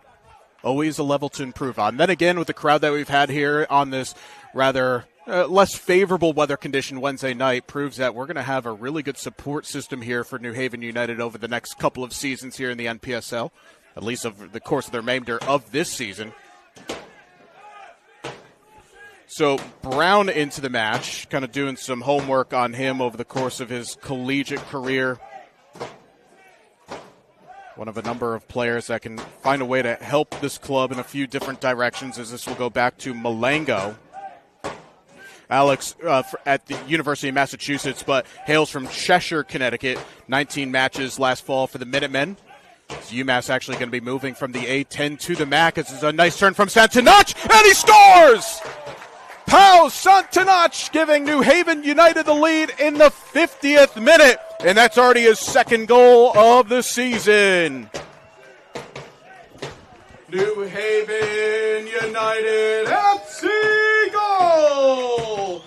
always a level to improve on. Then again, with the crowd that we've had here on this rather less favorable weather condition Wednesday night, proves that we're going to have a really good support system here for New Haven United over the next couple of seasons here in the NPSL, at least over the course of the remainder of this season. So Brown into the match, kind of doing some homework on him over the course of his collegiate career. One of a number of players that can find a way to help this club in a few different directions, as this will go back to Malengo. Alex at the University of Massachusetts, but hails from Cheshire, Connecticut. 19 matches last fall for the Minutemen. UMass actually going to be moving from the A10 to the MAC. This is a nice turn from Santanach, and he scores! Pau Santanach giving New Haven United the lead in the 50th minute, and that's already his second goal of the season. New Haven United FC goal!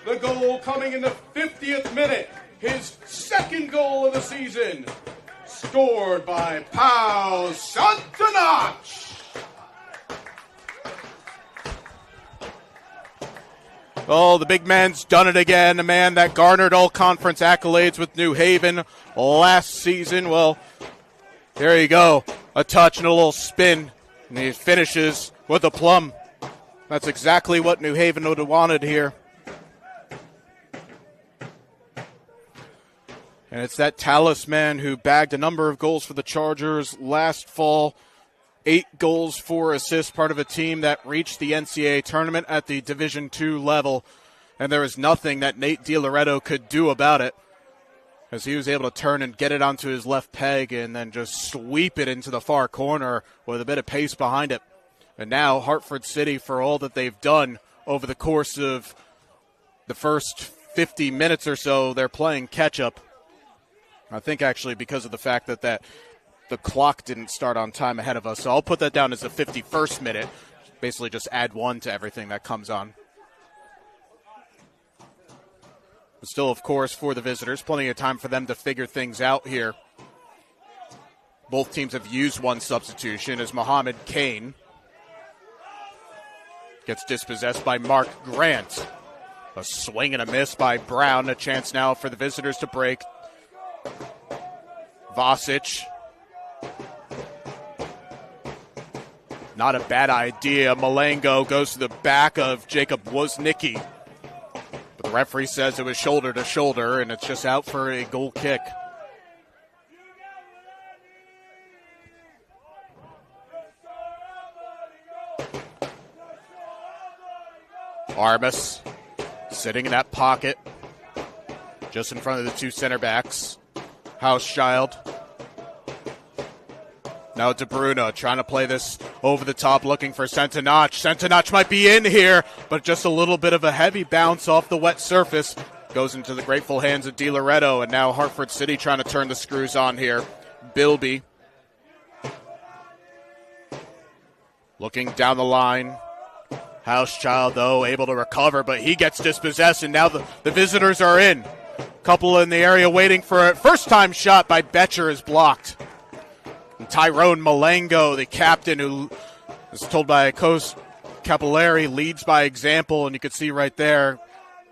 The goal coming in the 50th minute, his second goal of the season, scored by Pau Santanach. Oh, the big man's done it again. The man that garnered all conference accolades with New Haven last season. Well, there you go. A touch and a little spin, and he finishes with a plum. That's exactly what New Haven would have wanted here. And it's that talisman who bagged a number of goals for the Chargers last fall. 8 goals, 4 assists, part of a team that reached the NCAA tournament at the Division II level. And there was nothing that Nate DiLoretto could do about it, as he was able to turn and get it onto his left peg and then just sweep it into the far corner with a bit of pace behind it. And now Hartford City, for all that they've done over the course of the first 50 minutes or so, they're playing catch-up. I think actually because of the fact that the clock didn't start on time ahead of us. So I'll put that down as the 51st minute. Basically just add 1 to everything that comes on. But still, of course, for the visitors, plenty of time for them to figure things out here. Both teams have used 1 substitution as Mohammed Kane gets dispossessed by Mark Grant. A swing and a miss by Brown. A chance now for the visitors to break. Vasic. Not a bad idea. Malengo goes to the back of Jacob Woznicki. But the referee says it was shoulder to shoulder, and it's just out for a goal kick. Armas sitting in that pocket, just in front of the 2 center backs. Hauschild. Now De Bruyne trying to play this over the top, looking for Santanach. Santanach might be in here, but just a little bit of a heavy bounce off the wet surface. Goes into the grateful hands of DiLoretto, and now Hartford City trying to turn the screws on here. Bilby looking down the line. Hauschild, though, able to recover, but he gets dispossessed, and now the visitors are in. Couple in the area waiting for it. First-time shot by Betcher is blocked. And Tyrone Malengo, the captain, who is told by Coach Capillari, leads by example, and you can see right there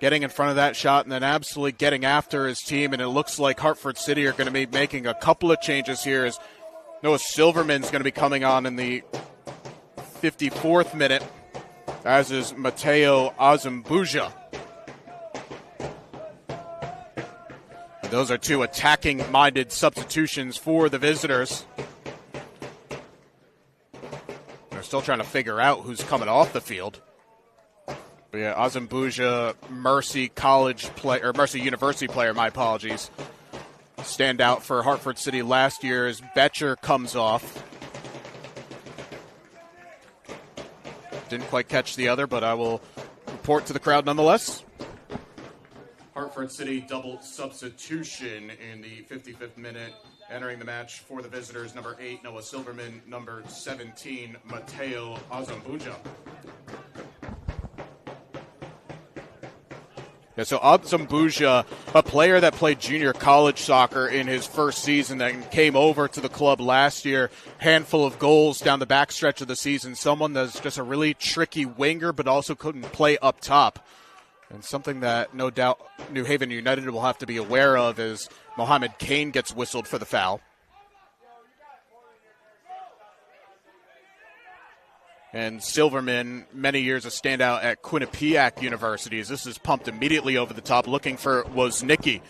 getting in front of that shot and then absolutely getting after his team. And it looks like Hartford City are going to be making a couple of changes here, as Noah Silverman's going to be coming on in the 54th minute, as is Mateo Azambuja. Those are 2 attacking-minded substitutions for the visitors. They're still trying to figure out who's coming off the field. But yeah, Azambuja, Mercy College player, or Mercy University player, my apologies. Stand out for Hartford City last year as Betcher comes off. Didn't quite catch the other, but I will report to the crowd nonetheless. Hartford City double substitution in the 55th minute. Entering the match for the visitors, number 8, Noah Silverman, number 17, Mateo Azambuja. Yeah, so Azambuja, a player that played junior college soccer in his first season, that came over to the club last year, handful of goals down the backstretch of the season, someone that's just a really tricky winger but also couldn't play up top. And something that no doubt New Haven United will have to be aware of is Mohammed Kane gets whistled for the foul. And Silverman, many years a standout at Quinnipiac University. This is pumped immediately over the top, looking for Woznicki.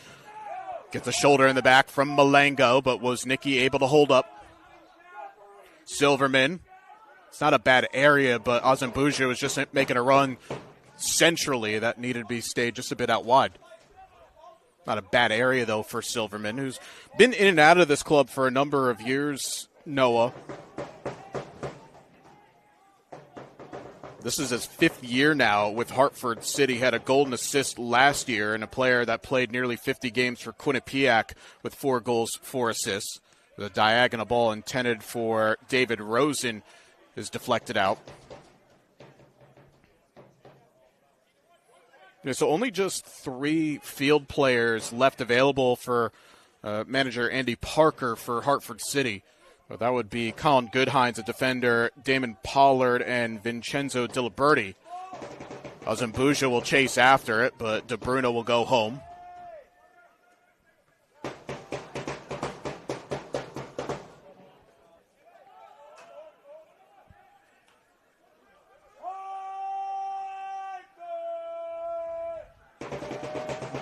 Gets a shoulder in the back from Malengo, but Woznicki able to hold up. Silverman. It's not a bad area, but Azambuja was just making a run centrally that needed to be stayed just a bit out wide. Not a bad area, though, for Silverman, who's been in and out of this club for a number of years, Noah. This is his 5th year now with Hartford City. Had a golden assist last year, and a player that played nearly 50 games for Quinnipiac with 4 goals, 4 assists. The diagonal ball intended for David Rosen is deflected out. So only just 3 field players left available for manager Andy Parker for Hartford City. Well, that would be Colin Goodhines, a defender, Damon Pollard, and Vincenzo Diliberti. Azambuja will chase after it, but De Bruno will go home.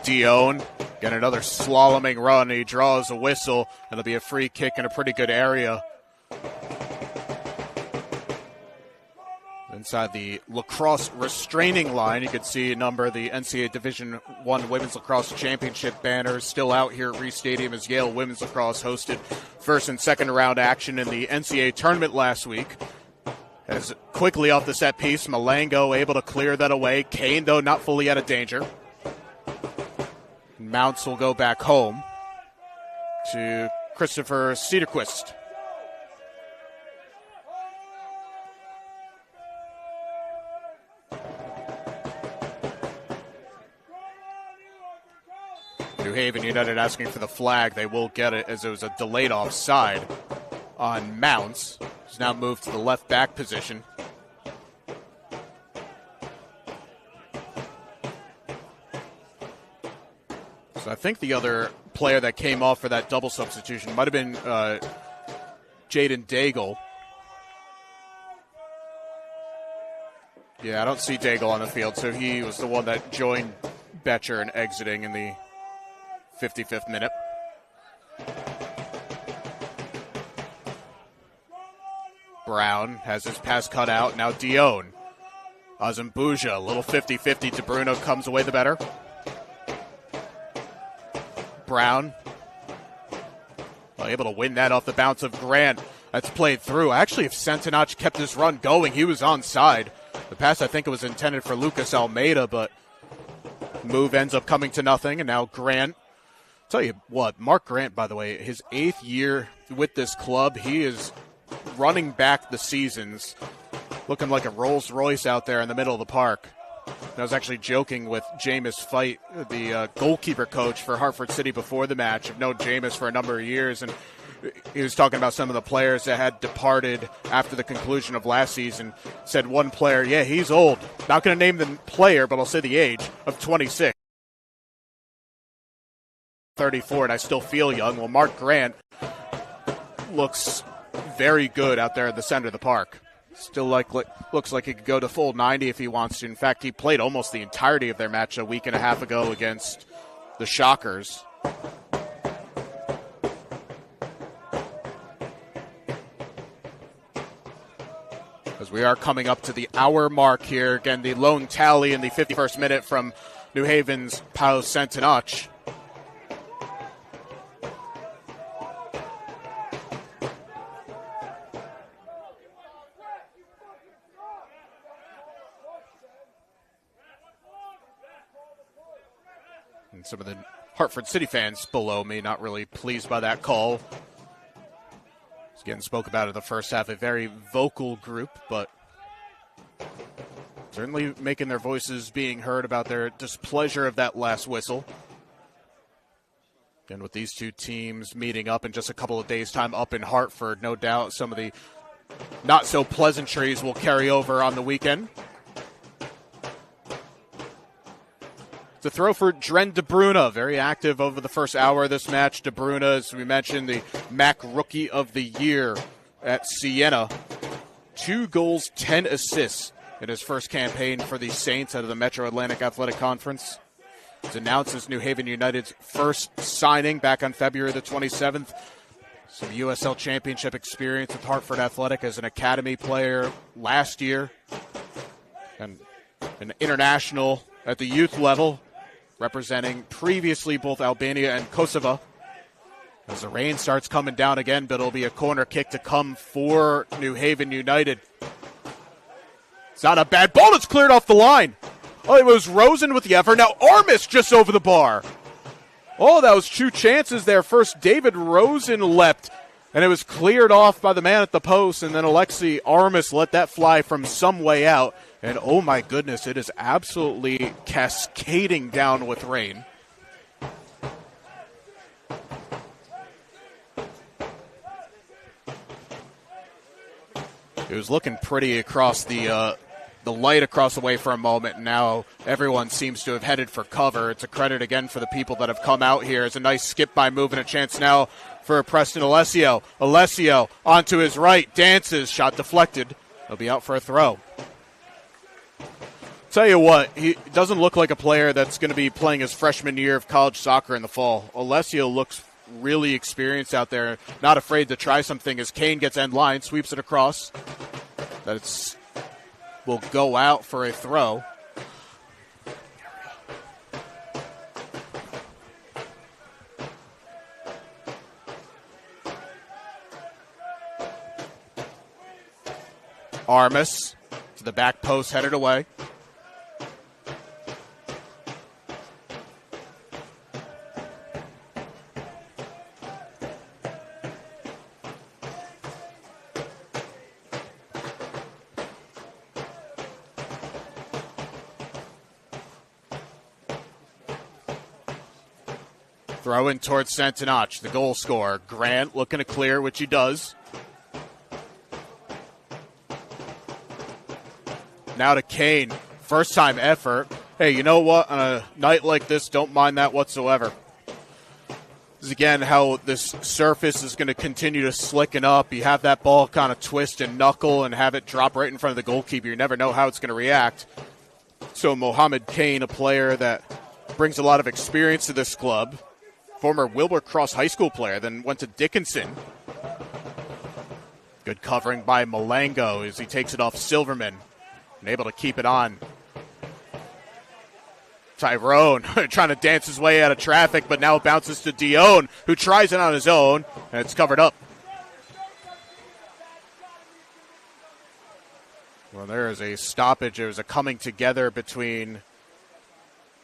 Dion, get another slaloming run. He draws a whistle. It'll be a free kick in a pretty good area. Inside the lacrosse restraining line, you can see a number of the NCAA Division I Women's Lacrosse Championship banners still out here at Reese Stadium as Yale Women's Lacrosse hosted first and second round action in the NCAA tournament last week. As quickly off the set piece, Malengo able to clear that away. Kane, though, not fully out of danger. Mounts will go back home to Christopher Cedarquist. New Haven United asking for the flag. They will get it as it was a delayed offside on Mounts. He's now moved to the left back position. So I think the other player that came off for that double substitution might have been Jaden Daigle. Yeah, I don't see Daigle on the field, so he was the one that joined Betcher in exiting in the 55th minute. Brown has his pass cut out. Now Dion. Azambuja, a little 50-50. De Bruno comes away the better. Brown able to win that off the bounce of Grant. That's played through. Actually, if Centenach kept his run going, he was onside. The pass, I think it was intended for Lucas Almeida, but move ends up coming to nothing, and now Grant. Tell you what, Mark Grant, by the way, his 8th year with this club, he is running back the seasons, looking like a Rolls Royce out there in the middle of the park. I was actually joking with Jameis Fight, the goalkeeper coach for Hartford City before the match. I've known Jameis for a number of years, and he was talking about some of the players that had departed after the conclusion of last season. Said one player, yeah, he's old. Not going to name the player, but I'll say the age of 26. 34, and I still feel young. Well, Mark Grant looks very good out there in the center of the park. Still looks like he could go to full 90 if he wants to. In fact, he played almost the entirety of their match a week and a half ago against the Shockers. As we are coming up to the hour mark here. Again, the lone tally in the 51st minute from New Haven's Pau Centenach. Some of the Hartford City fans below me not really pleased by that call. Again, spoke about it in the first half, a very vocal group, but certainly making their voices being heard about their displeasure of that last whistle. And with these two teams meeting up in just a couple of days' time up in Hartford, no doubt some of the not-so-pleasantries will carry over on the weekend. The throw for Dren De Bruyne, very active over the first hour of this match. De Bruyne, as we mentioned, the MAC Rookie of the Year at Siena. 2 goals, 10 assists in his first campaign for the Saints out of the Metro Atlantic Athletic Conference. It's announced as New Haven United's first signing back on February the 27th. Some USL Championship experience with Hartford Athletic as an academy player last year. And an international at the youth level, representing previously both Albania and Kosovo. As the rain starts coming down again, but it'll be a corner kick to come for New Haven United. It's not a bad ball. It's cleared off the line. Oh, it was Rosen with the effort. Now Armis just over the bar. Oh, that was two chances there. First, David Rosen leapt, and it was cleared off by the man at the post, and then Alexi Armis let that fly from some way out. And oh my goodness, it is absolutely cascading down with rain. It was looking pretty across the light across the way for a moment, and now everyone seems to have headed for cover. It's a credit again for the people that have come out here. It's a nice skip-by move and a chance now for Preston Alessio. Alessio onto his right, dances, shot deflected. He'll be out for a throw. Tell you what, he doesn't look like a player that's going to be playing his freshman year of college soccer in the fall. Alessio looks really experienced out there, not afraid to try something as Kane gets end line, sweeps it across. That's will go out for a throw. Armis to the back post, headed away. Throw in towards Santanach, the goal scorer. Grant looking to clear, which he does. Now to Kane. First time effort. Hey, you know what? On a night like this, don't mind that whatsoever. This is again how this surface is going to continue to slicken up. You have that ball kind of twist and knuckle and have it drop right in front of the goalkeeper. You never know how it's going to react. So Mohamed Kane, a player that brings a lot of experience to this club. Former Wilbur Cross High School player, then went to Dickinson. Good covering by Malango as he takes it off Silverman. And able to keep it on. Tyrone trying to dance his way out of traffic, but now it bounces to Dion, who tries it on his own, and it's covered up. Well, there is a stoppage. There was a coming together between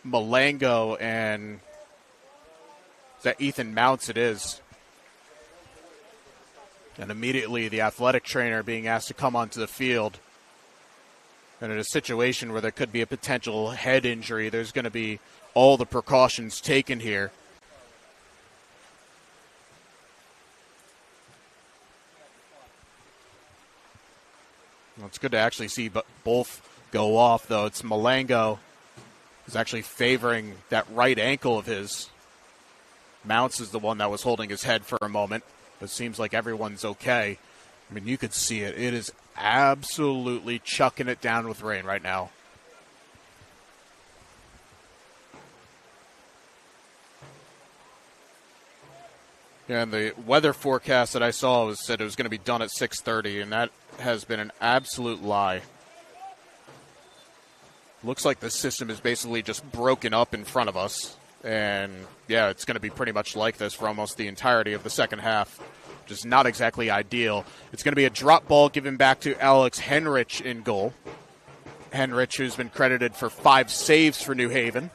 Malango and... Is that Ethan Mounts? It is. And immediately the athletic trainer being asked to come onto the field. And in a situation where there could be a potential head injury, there's going to be all the precautions taken here. Well, it's good to actually see both go off, though. It's Malango who's actually favoring that right ankle of his. Mounts is the one that was holding his head for a moment. It seems like everyone's okay. I mean, you could see it. It is absolutely chucking it down with rain right now. And the weather forecast that I saw said it was going to be done at 6:30, and that has been an absolute lie. Looks like the system is basically just broken up in front of us. And, yeah, it's going to be pretty much like this for almost the entirety of the second half, which is not exactly ideal. It's going to be a drop ball given back to Alex Henrich in goal. Henrich, who's been credited for 5 saves for New Haven.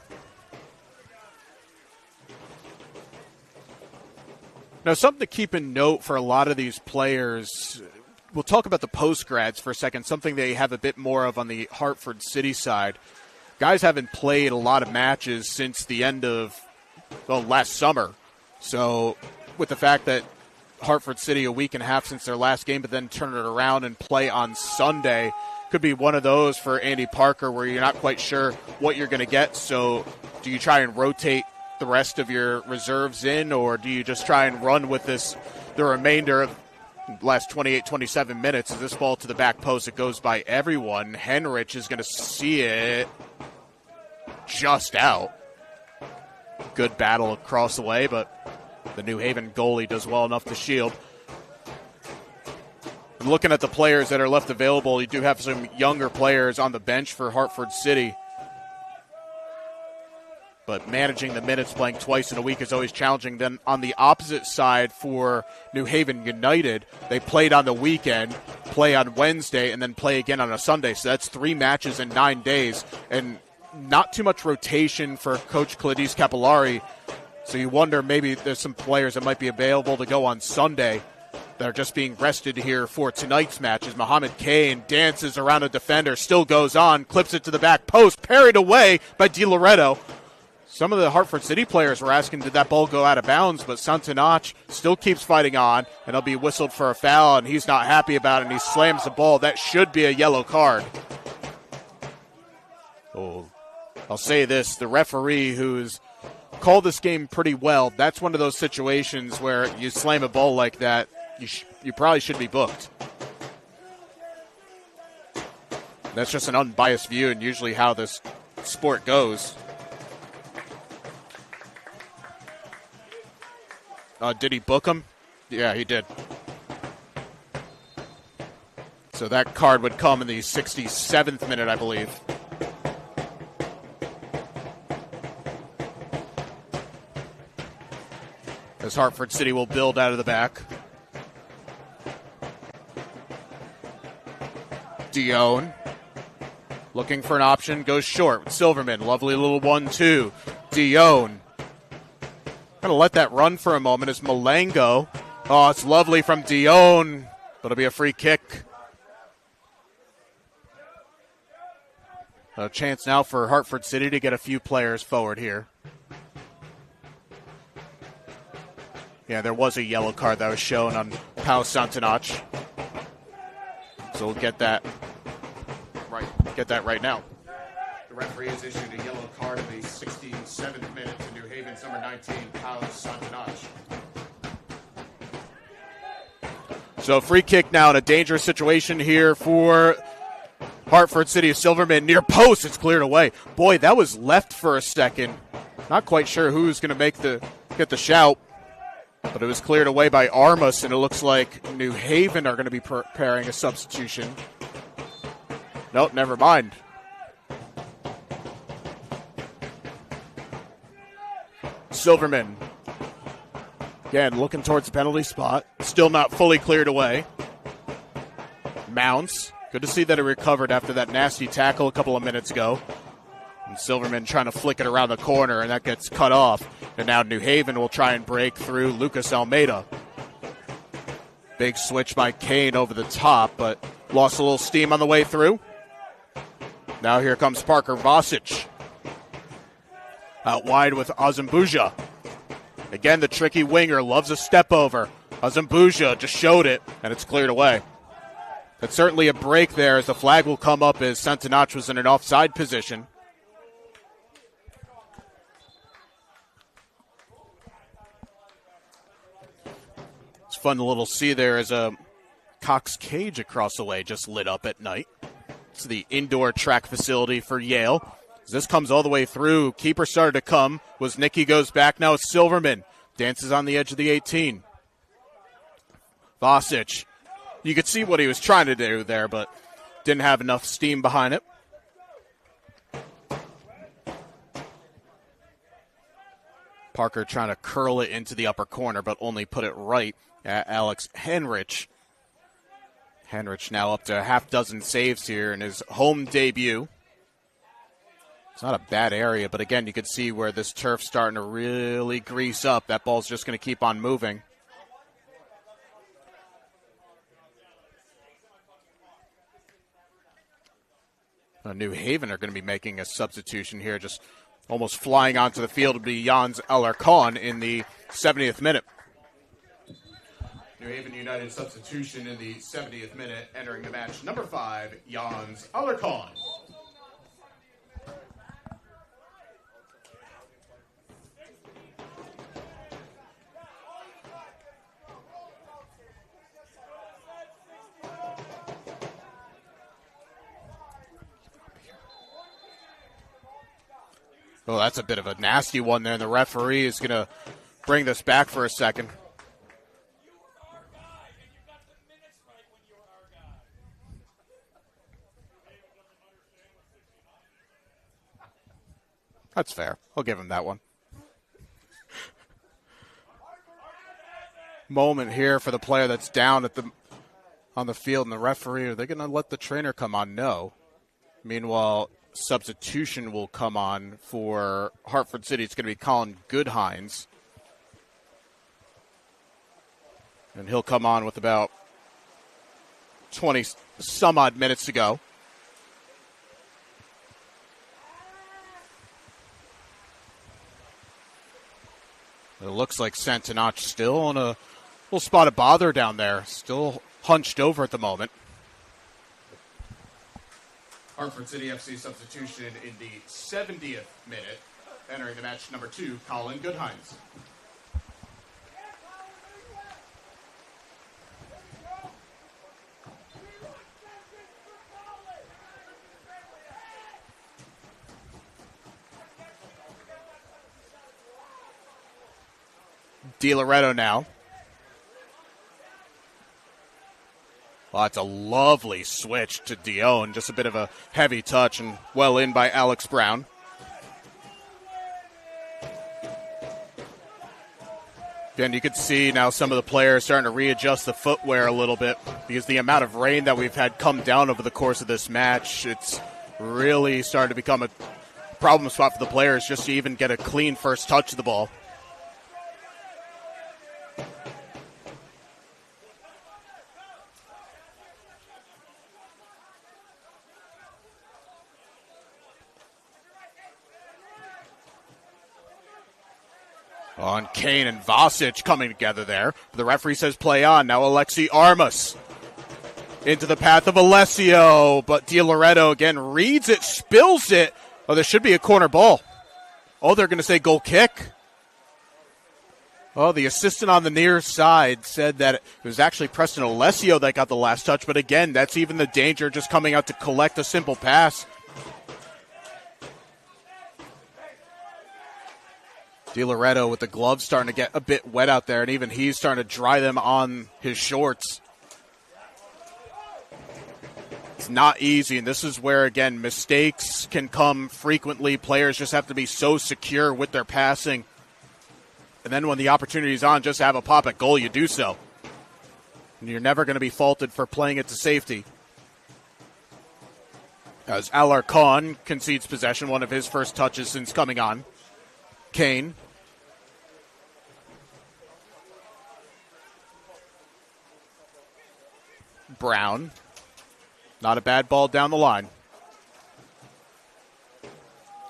Now, something to keep in note for a lot of these players, we'll talk about the post-grads for a second, something they have a bit more of on the Hartford City side. Guys haven't played a lot of matches since the end of, last summer. So with the fact that Hartford City a week and a half since their last game, but then turn it around and play on Sunday, could be one of those for Andy Parker where you're not quite sure what you're going to get. So do you try and rotate the rest of your reserves in, or do you just try and run with the remainder of the last 28, 27 minutes? As this ball to the back post, it goes by everyone. Henrich is going to see it just out. good battle across the way, but the New Haven goalie does well enough to shield. And looking at the players that are left available, you do have some younger players on the bench for Hartford City. But managing the minutes, playing twice in a week is always challenging. Then on the opposite side for New Haven United, they played on the weekend, play on Wednesday, and then play again on a Sunday. So that's 3 matches in 9 days. And not too much rotation for Coach Claudice Capillari. So you wonder maybe there's some players that might be available to go on Sunday that are just being rested here for tonight's match. As Mohammed Kane dances around a defender, still goes on, clips it to the back post, parried away by DiLoretto. Some of the Hartford City players were asking, did that ball go out of bounds? But Santanach still keeps fighting on, and he'll be whistled for a foul, and he's not happy about it, and he slams the ball. That should be a yellow card. Oh, I'll say this, the referee who's called this game pretty well, that's one of those situations where you slam a ball like that, you probably should be booked. That's just an unbiased view and usually how this sport goes. Did he book him? Yeah, he did. So that card would come in the 67th minute, I believe. As Hartford City will build out of the back. Dion looking for an option, goes short with Silverman. Lovely little 1-2. Dion. Going to let that run for a moment as Malengo. Oh, it's lovely from Dion, but it'll be a free kick. A chance now for Hartford City to get a few players forward here. Yeah, there was a yellow card that was shown on Pau Santanach. So we'll get that right now. The referee has issued a yellow card in the 67th minute to New Haven's number 19, Pau Santanach. So free kick now in a dangerous situation here for Hartford City. Silverman near post, it's cleared away. Boy, that was left for a second. Not quite sure who's going to get the shout. But it was cleared away by Armas, and it looks like New Haven are going to be preparing a substitution. Nope, never mind. Silverman. Again, looking towards the penalty spot. Still not fully cleared away. Mounts. Good to see that he recovered after that nasty tackle a couple of minutes ago. And Silverman trying to flick it around the corner, and that gets cut off. And now New Haven will try and break through Lucas Almeida. Big switch by Kane over the top, but lost a little steam on the way through. Now here comes Parker Vasic. Out wide with Azambuja. Again, the tricky winger loves a step over. Azambuja just showed it, and it's cleared away. That's certainly a break there as the flag will come up as Santanach was in an offside position. It's fun to little see there as a Cox Cage across the way just lit up at night. It's the indoor track facility for Yale. As this comes all the way through, keeper started to come. Nicky goes back, now it's Silverman. Dances on the edge of the 18. Vasic. You could see what he was trying to do there, but didn't have enough steam behind it. Parker trying to curl it into the upper corner, but only put it right at Alex Henrich. Henrich now up to a half dozen saves here in his home debut. It's not a bad area, but again, you can see where this turf's starting to really grease up. That ball's just going to keep on moving. New Haven are going to be making a substitution here, just almost flying onto the field to be Jans Alarcon in the 70th minute. New Haven United substitution in the 70th minute, entering the match, number 5, Jans Alarcon. Oh, that's a bit of a nasty one there. The referee is going to bring this back for a second. That's fair. I'll give him that one. Moment here for the player that's down on the field, and the referee, are they going to let the trainer come on? No. Meanwhile, substitution will come on for Hartford City. It's going to be Colin Goodhines. And he'll come on with about 20 some odd minutes to go. It looks like Santanach still on a little spot of bother down there. Still hunched over at the moment. Hartford City FC substitution in the 70th minute. Entering the match, number 2, Colin Goodhines. DiLoretto now. Well, that's a lovely switch to Dion. Just a bit of a heavy touch and well in by Alex Brown. Again, you could see now some of the players starting to readjust the footwear a little bit because the amount of rain that we've had come down over the course of this match, it's really started to become a problem spot for the players just to even get a clean first touch of the ball. On Kane and Vasic coming together there. The referee says play on. Now Alexi Armas into the path of Alessio. But DiLoretto again reads it, spills it. Oh, there should be a corner ball. Oh, they're going to say goal kick. Oh, the assistant on the near side said that it was actually Preston Alessio that got the last touch. But again, that's even the danger just coming out to collect a simple pass. DiLoretto with the gloves starting to get a bit wet out there, and even he's starting to dry them on his shorts. It's not easy, and this is where, again, mistakes can come frequently. Players just have to be so secure with their passing. And then when the opportunity is on just to have a pop at goal, you do so. And you're never going to be faulted for playing it to safety. As Alarcon concedes possession, one of his first touches since coming on. Kane. Brown. Not a bad ball down the line.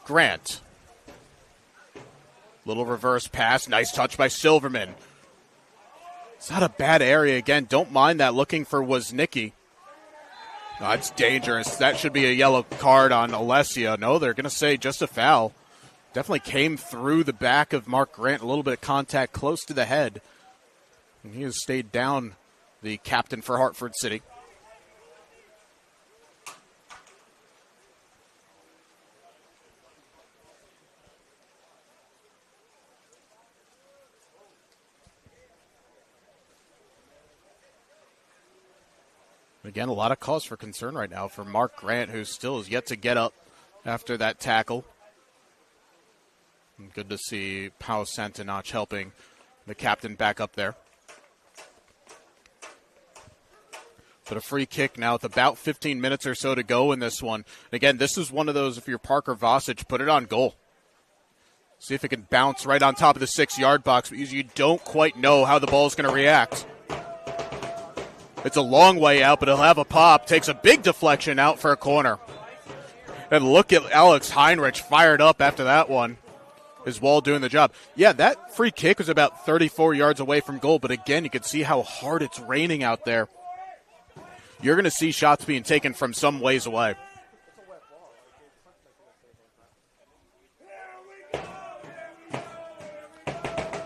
Grant. Little reverse pass. Nice touch by Silverman. It's not a bad area. Again, don't mind that. Looking for Woznicki. No, it's dangerous. That should be a yellow card on Alessio. No, they're going to say just a foul. Definitely came through the back of Mark Grant. A little bit of contact close to the head. And he has stayed down, the captain for Hartford City. Again, a lot of cause for concern right now for Mark Grant, who still is yet to get up after that tackle. And good to see Pau Santanach helping the captain back up there. But a free kick now with about 15 minutes or so to go in this one. And again, this is one of those, if you're Parker Vasic, put it on goal. See if it can bounce right on top of the 6-yard box, because you don't quite know how the ball is going to react. It's a long way out, but he'll have a pop. Takes a big deflection out for a corner. And look at Alex Heinrich fired up after that one. His wall doing the job. Yeah, that free kick was about 34 yards away from goal, but again, you can see how hard it's raining out there. You're going to see shots being taken from some ways away.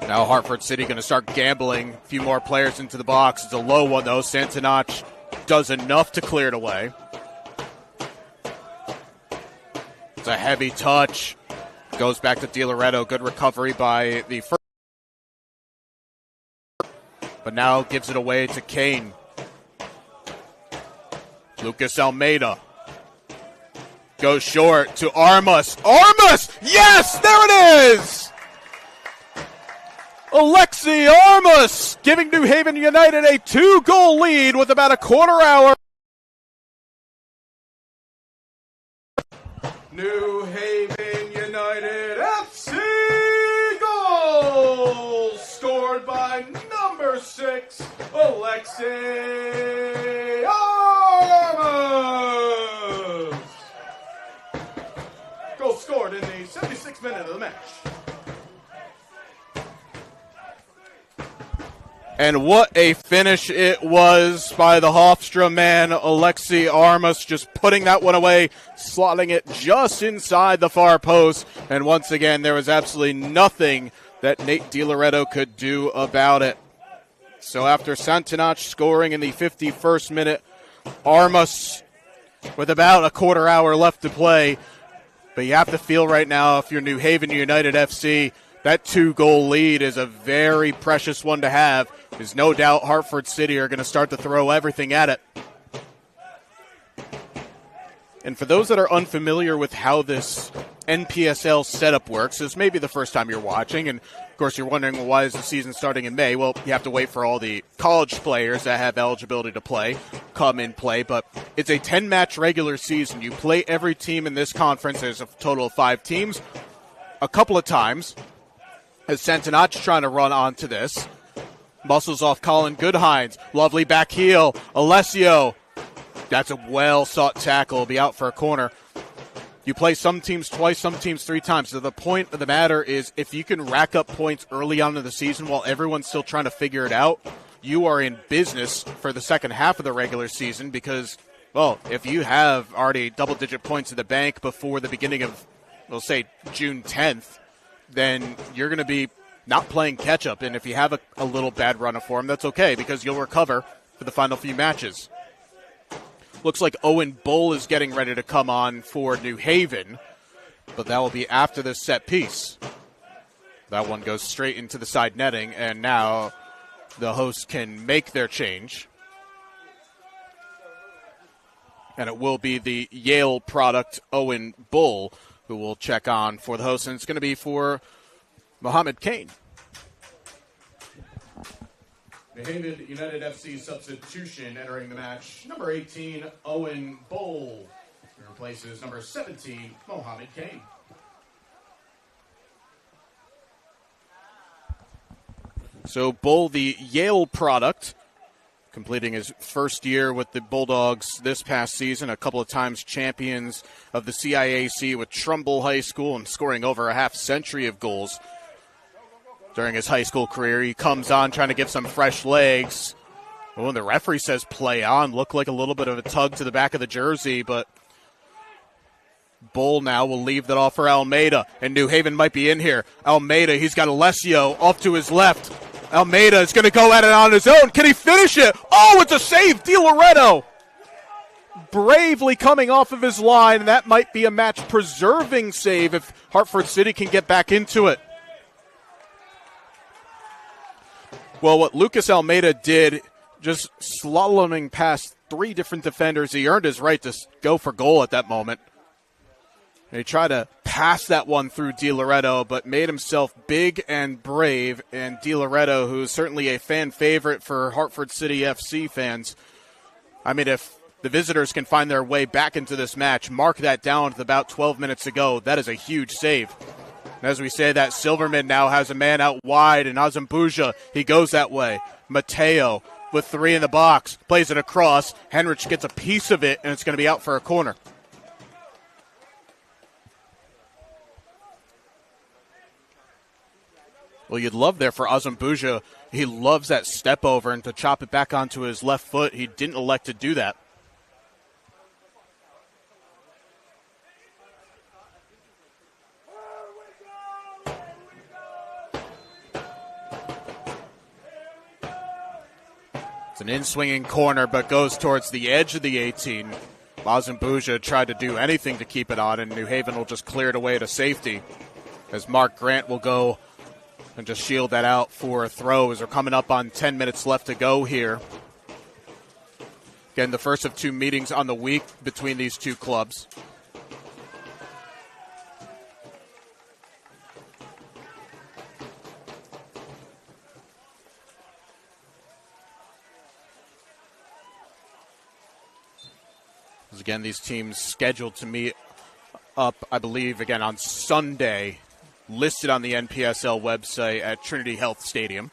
Now Hartford City going to start gambling. A few more players into the box. It's a low one, though. Santanach does enough to clear it away. It's a heavy touch. Goes back to DiLoretto. Good recovery by the first. But now gives it away to Kane. Lucas Almeida. Goes short to Armas. Armas! Yes! There it is! Alexi Armas giving New Haven United a 2-goal lead with about a quarter hour. New Haven United FC goal scored by number 6, Alexi Armas. Goal scored in the 76th minute of the match. And what a finish it was by the Hofstra man, Alexi Armas, just putting that one away, slotting it just inside the far post. And once again, there was absolutely nothing that Nate DiLoretto could do about it. So after Santinach scoring in the 51st minute, Armas with about a quarter hour left to play. But you have to feel right now, if you're New Haven United FC, that 2-goal lead is a very precious one to have. There's no doubt Hartford City are going to start to throw everything at it. And for those that are unfamiliar with how this NPSL setup works, this may be the first time you're watching, and of course you're wondering, well, why is the season starting in May? Well, you have to wait for all the college players that have eligibility to play come in play, but it's a 10-match regular season. You play every team in this conference. There's a total of 5 teams. A couple of times, as Santinach trying to run onto this. Muscles off Colin Goodhines. Lovely back heel. Alessio. That's a well-sought tackle. Will be out for a corner. You play some teams twice, some teams 3 times. So the point of the matter is if you can rack up points early on in the season while everyone's still trying to figure it out, you are in business for the second half of the regular season because, well, if you have already double-digit points in the bank before the beginning of, we'll say, June 10th, then you're going to be not playing catch-up. And if you have a little bad run of form, that's okay because you'll recover for the final few matches. Looks like Owen Bull is getting ready to come on for New Haven, but that will be after this set piece. That one goes straight into the side netting, and now the hosts can make their change. And it will be the Yale product, Owen Bull, who will check on for the host, and it's going to be for Mohammed Kane. New Haven United FC substitution entering the match, number 18, Owen Bull. He replaces number 17, Mohammed Kane. So Bull, the Yale product, completing his first year with the Bulldogs this past season, a couple of times champions of the CIAC with Trumbull High School and scoring over a half-century of goals during his high school career. He comes on trying to give some fresh legs. Well, when the referee says play on, looked like a little bit of a tug to the back of the jersey, but Bull now will leave that off for Almeida, and New Haven might be in here. Almeida, he's got Alessio off to his left. Almeida is going to go at it on his own. Can he finish it? Oh, it's a save. DiLoretto bravely coming off of his line, and that might be a match-preserving save if Hartford City can get back into it. Well, what Lucas Almeida did, just slaloming past 3 different defenders, he earned his right to go for goal at that moment. And he tried to pass that one through DiLoretto, but made himself big and brave. And DiLoretto, who's certainly a fan favorite for Hartford City FC fans, I mean, if the visitors can find their way back into this match, mark that down with about 12 minutes to go. That is a huge save. And as we say that, Silverman now has a man out wide, and Azambuja, he goes that way. Mateo with 3 in the box, plays it across. Henrich gets a piece of it, and it's going to be out for a corner. Well, you'd love there for Azambuja. He loves that step over and to chop it back onto his left foot. He didn't elect to do that. It's an in-swinging corner, but goes towards the edge of the 18. Azambuja tried to do anything to keep it on, and New Haven will just clear it away to safety. as Mark Grant will go and just shield that out for a throw as we're coming up on 10 minutes left to go here. Again, the first of two meetings on the week between these two clubs. Again, these teams scheduled to meet up, I believe, again on Sunday, listed on the NPSL website at Trinity Health Stadium.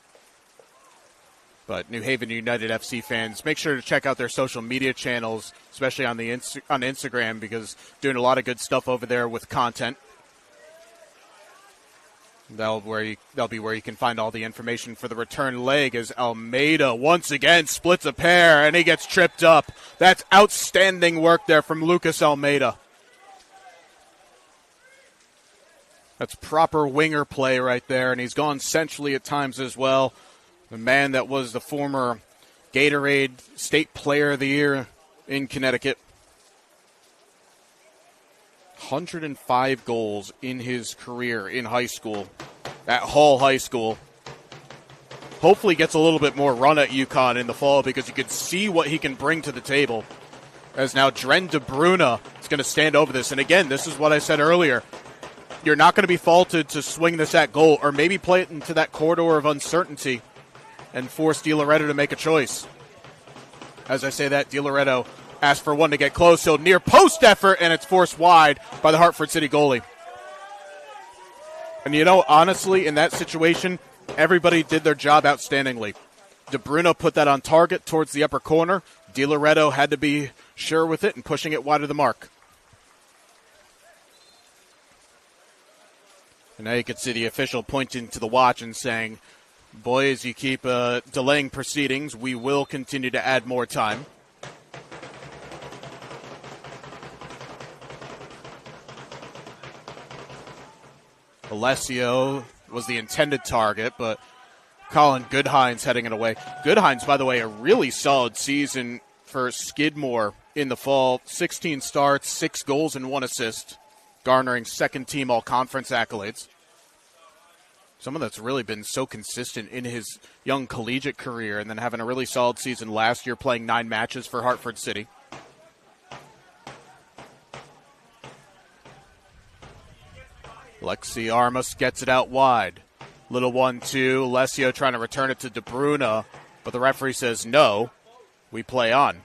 But New Haven United FC fans, make sure to check out their social media channels, especially on the on Instagram, because doing a lot of good stuff over there with content. That'll be where you can find all the information for the return leg as Almeida once again splits a pair and he gets tripped up. That's outstanding work there from Lucas Almeida. That's proper winger play right there, and he's gone centrally at times as well. The man that was the former Gatorade State Player of the Year in Connecticut. 105 goals in his career in high school, at Hall High School. Hopefully gets a little bit more run at UConn in the fall because you can see what he can bring to the table. As now Dren De Bruyne is going to stand over this. And again, this is what I said earlier. You're not going to be faulted to swing this at goal or maybe play it into that corridor of uncertainty and force Di Loretto to make a choice. As I say that, Di Loretto asked for one to get close, so near post effort, and it's forced wide by the Hartford City goalie. And you know, honestly, in that situation, everybody did their job outstandingly. De Bruyne put that on target towards the upper corner. Di Loretto had to be sure with it and pushing it wide of the mark. And now you can see the official pointing to the watch and saying, boys, you keep delaying proceedings. We will continue to add more time. Alessio was the intended target, but Colin Goodhines heading it away. Goodhines, by the way, a really solid season for Skidmore in the fall. 16 starts, 6 goals, and 1 assist, garnering second-team all-conference accolades. Someone that's really been so consistent in his young collegiate career and then having a really solid season last year, playing 9 matches for Hartford City. Lexi Armas gets it out wide. Little 1-2. Alessio trying to return it to De Bruyne, but the referee says no. We play on.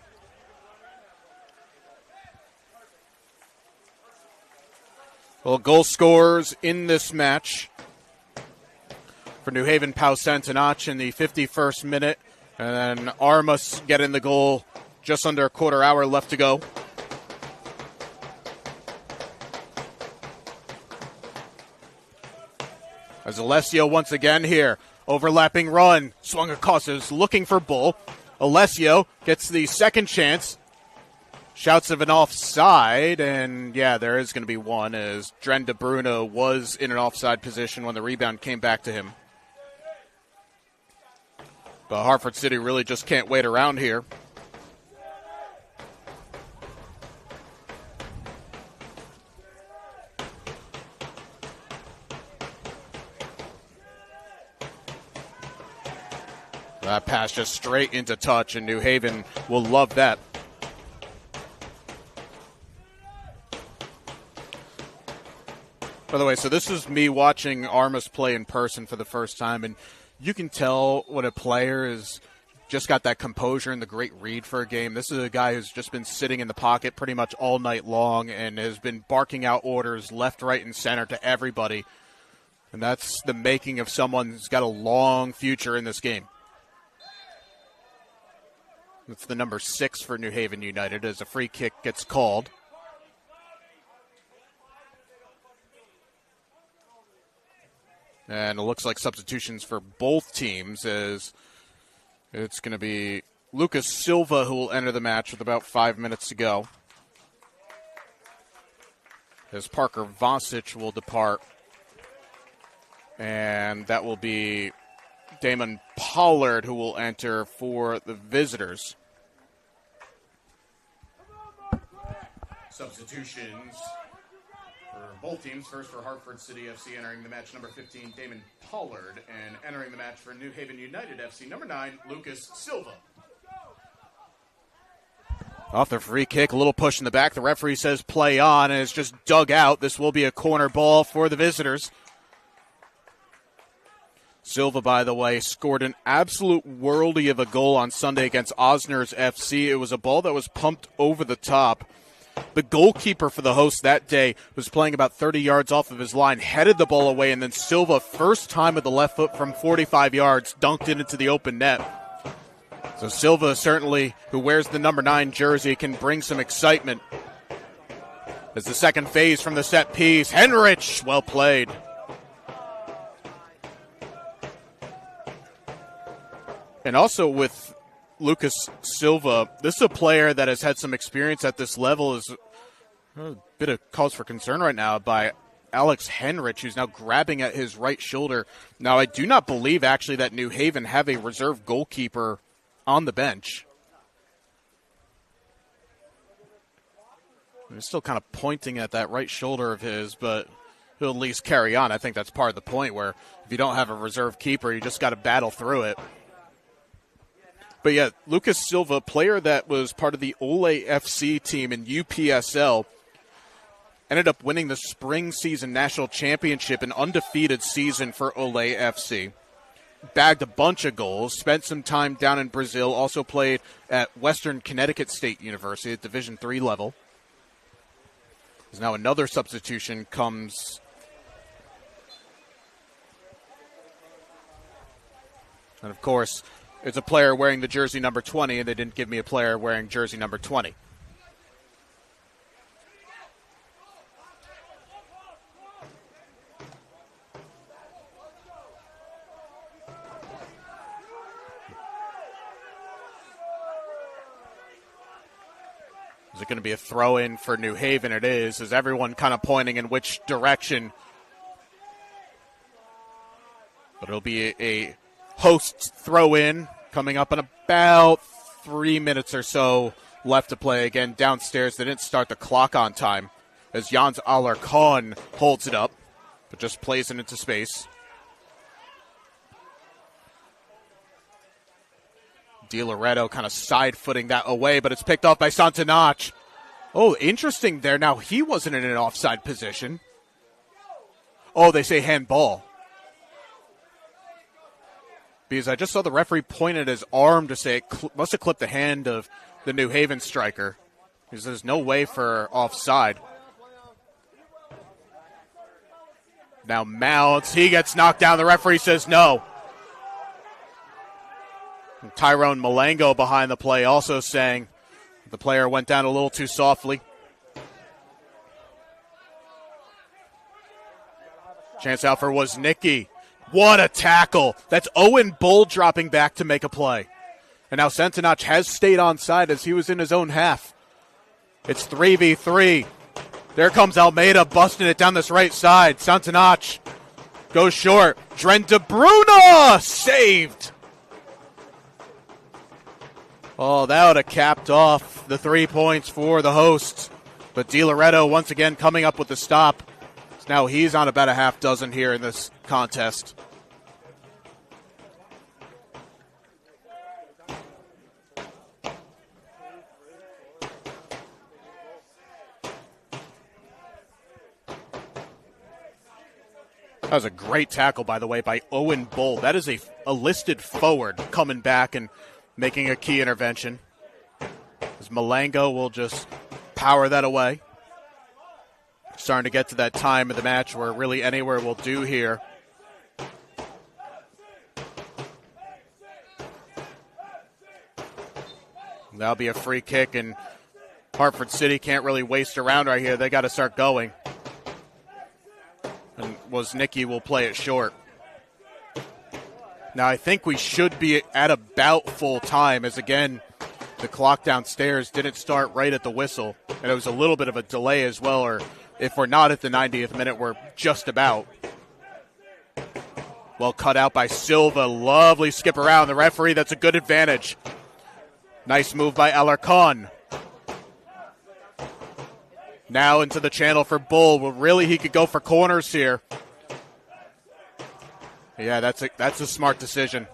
Well, goal scorers in this match for New Haven, Pau Santanach in the 51st minute, and then Armas getting the goal just under a quarter hour left to go. As Alessio once again here, overlapping run, swung across, is looking for Bull. Alessio gets the second chance, shouts of an offside, and yeah, there is going to be one as Dren De Bruyne was in an offside position when the rebound came back to him. But Hartford City really just can't wait around here. That pass just straight into touch, and New Haven will love that. By the way, so this is me watching Armas play in person for the first time, and you can tell when a player has just got that composure and the great read for a game. This is a guy who's just been sitting in the pocket pretty much all night long and has been barking out orders left, right, and center to everybody. And that's the making of someone who's got a long future in this game. That's the number 6 for New Haven United as a free kick gets called. And it looks like substitutions for both teams as it's going to be Lucas Silva who will enter the match with about 5 minutes to go. As Parker Vosic will depart. And that will be Damon Pollard who will enter for the visitors. Substitutions both teams. First for Hartford City FC, entering the match number 15, Damon Pollard, and entering the match for New Haven United FC, number 9, Lucas Silva. Off the free kick, a little push in the back. The referee says play on, and it's just dug out. This will be a corner ball for the visitors. Silva, by the way, scored an absolute worldie of a goal on Sunday against Osners FC. It was a ball that was pumped over the top. The goalkeeper for the host that day was playing about 30 yards off of his line, headed the ball away, and then Silva, first time with the left foot from 45 yards, dunked it into the open net. So Silva, certainly, who wears the number 9 jersey, can bring some excitement. As the second phase from the set piece, Henrich, well played. And also with Lucas Silva, this is a player that has had some experience at this level. Is a bit of cause for concern right now by Alex Henrich, who's now grabbing at his right shoulder. Now, I do not believe actually that New Haven have a reserve goalkeeper on the bench. He's still kind of pointing at that right shoulder of his, but he'll at least carry on. I think that's part of the point where if you don't have a reserve keeper, you just got to battle through it. But yeah, Lucas Silva, player that was part of the Ole FC team in UPSL, ended up winning the spring season national championship, an undefeated season for Ole FC. Bagged a bunch of goals, spent some time down in Brazil, also played at Western Connecticut State University at Division III level. There's now another substitution comes. And of course, it's a player wearing the jersey number 20, and they didn't give me a player wearing jersey number 20. Is it going to be a throw-in for New Haven? It is. Is everyone kind of pointing in which direction? But it'll be a host throw-in coming up in about 3 minutes or so left to play. Again, downstairs, they didn't start the clock on time as Jans Alarcon holds it up, but just plays it into space. Di Loretto kind of side-footing that away, but it's picked off by Santanach. Oh, interesting there. Now, he wasn't in an offside position. Oh, they say handball. Because I just saw the referee point at his arm to say it must have clipped the hand of the New Haven striker. Because there's no way for offside. Now Mounts, he gets knocked down. The referee says no. And Tyrone Malengo behind the play also saying the player went down a little too softly. Chance out for Woznicki. What a tackle. That's Owen Bull dropping back to make a play. And now Santanach has stayed onside as he was in his own half. It's 3v3. There comes Almeida busting it down this right side. Santanach goes short. Dren de Bruyne saved. Oh, that would have capped off the 3 points for the hosts. But Di Loretto once again coming up with the stop. Now he's on about a half dozen here in this contest. That was a great tackle, by the way, by Owen Bull. That is a listed forward coming back and making a key intervention. As Malengo will just power that away. Starting to get to that time of the match where really anywhere will do here. That'll be a free kick, and Hartford City can't really waste around right here. They got to start going. And Woznicki will play it short. Now I think we should be at about full time, as again, the clock downstairs didn't start right at the whistle. And it was a little bit of a delay as well, or if we're not at the 90th minute, we're just about. Well cut out by Silva. Lovely skip around the referee. That's a good advantage. Nice move by Alarcon. Now into the channel for Bull. Well, really, he could go for corners here. Yeah, that's a smart decision.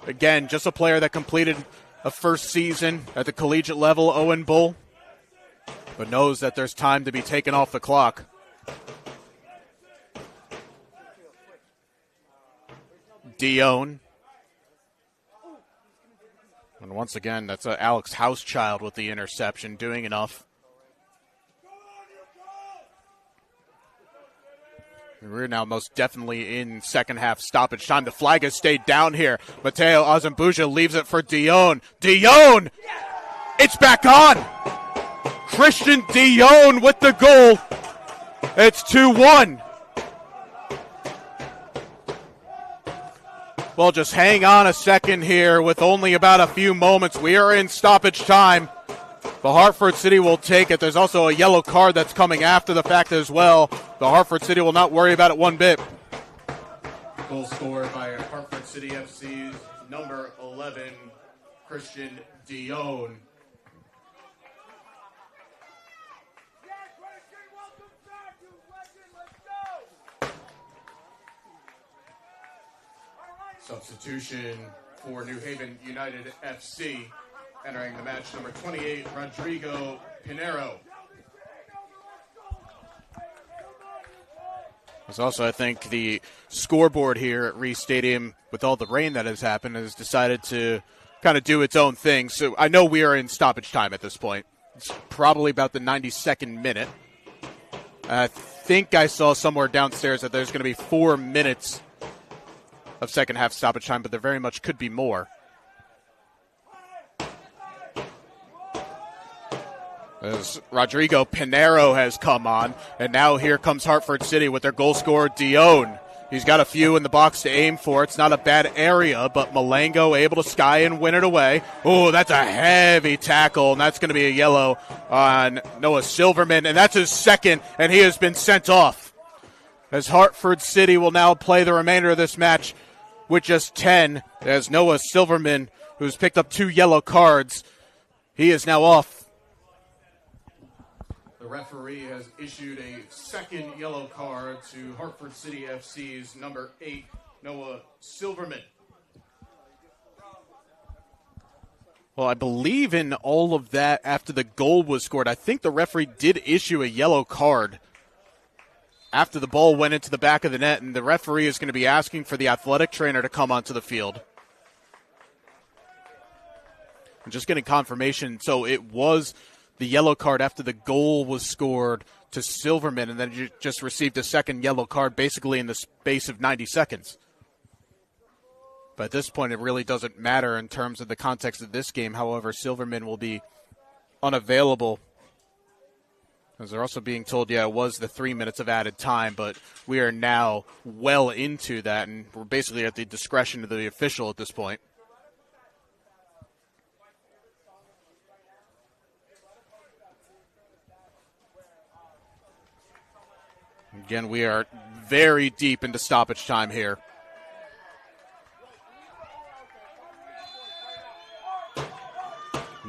Again, just a player that completed a first season at the collegiate level, Owen Bull, but knows that there's time to be taken off the clock. Dion. And once again, that's Alex Housechild with the interception, doing enough. We're now most definitely in second half stoppage time. The flag has stayed down here. Mateo Azambuja leaves it for Dion. Dion! It's back on! Christian Dion with the goal. It's 2-1. Well, just hang on a second here with only about a few moments. We are in stoppage time. The Hartford City will take it. There's also a yellow card that's coming after the fact as well. The Hartford City will not worry about it one bit. Goal scored by Hartford City FC's number 11, Christian Dion. Substitution for New Haven United FC. Entering the match, number 28, Rodrigo Pinero. There's also, I think, the scoreboard here at Reese Stadium, with all the rain that has happened, has decided to kind of do its own thing. So I know we are in stoppage time at this point. It's probably about the 92nd minute. I think I saw somewhere downstairs that there's going to be 4 minutes of second half stoppage time, but there very much could be more. As Rodrigo Pinero has come on, and now here comes Hartford City with their goal scorer, Dion. He's got a few in the box to aim for. It's not a bad area, but Malengo able to sky and win it away. Oh, that's a heavy tackle, and that's going to be a yellow on Noah Silverman, and that's his second, and he has been sent off. As Hartford City will now play the remainder of this match with just 10, as Noah Silverman, who's picked up 2 yellow cards, he is now off. The referee has issued a second yellow card to Hartford City FC's number 8, Noah Silverman. Well, I believe in all of that after the goal was scored. I think the referee did issue a yellow card after the ball went into the back of the net, and the referee is going to be asking for the athletic trainer to come onto the field. I'm just getting confirmation. So it was the yellow card after the goal was scored to Silverman, and then you just received a second yellow card basically in the space of 90 seconds. But at this point, it really doesn't matter in terms of the context of this game. However, Silverman will be unavailable. As they're also being told, yeah, it was the 3 minutes of added time, but we are now well into that, and we're basically at the discretion of the official at this point. Again, we are very deep into stoppage time here.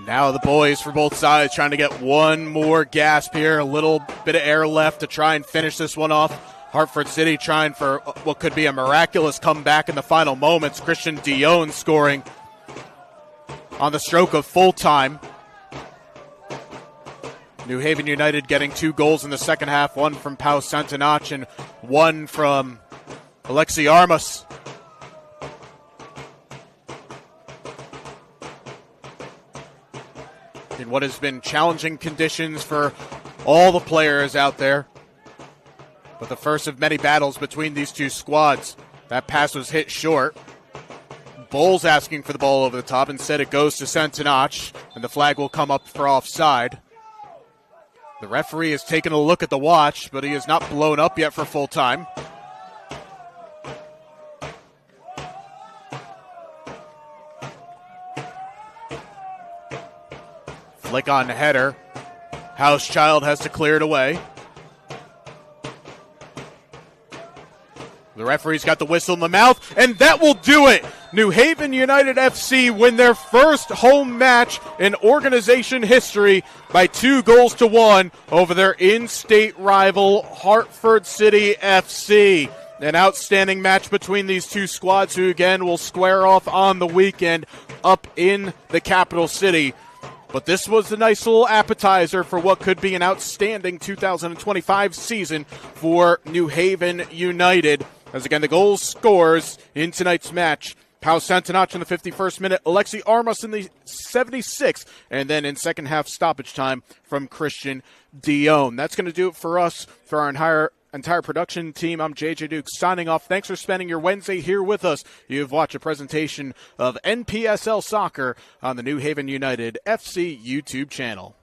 Now the boys for both sides trying to get one more gasp here. A little bit of air left to try and finish this one off. Hartford City trying for what could be a miraculous comeback in the final moments. Christian Dion scoring on the stroke of full time. New Haven United getting 2 goals in the second half, one from Pau Santanach and one from Alexi Armas. In what has been challenging conditions for all the players out there. But the first of many battles between these two squads. That pass was hit short. Bull's asking for the ball over the top. Instead it goes to Santanach, and the flag will come up for offside. The referee has taken a look at the watch, but he is not blown up yet for full time. Flick on header. Housechild has to clear it away. The referee's got the whistle in the mouth, and that will do it. New Haven United FC win their first home match in organization history by 2-1 over their in-state rival Hartford City FC. An outstanding match between these two squads who, again, will square off on the weekend up in the capital city. But this was a nice little appetizer for what could be an outstanding 2025 season for New Haven United. As again, the goal scores in tonight's match. Pau Santanach in the 51st minute, Alexi Armas in the 76th, and then in second half stoppage time from Christian Dion. That's going to do it for us, for our entire production team. I'm JJ Duke signing off. Thanks for spending your Wednesday here with us. You've watched a presentation of NPSL Soccer on the New Haven United FC YouTube channel.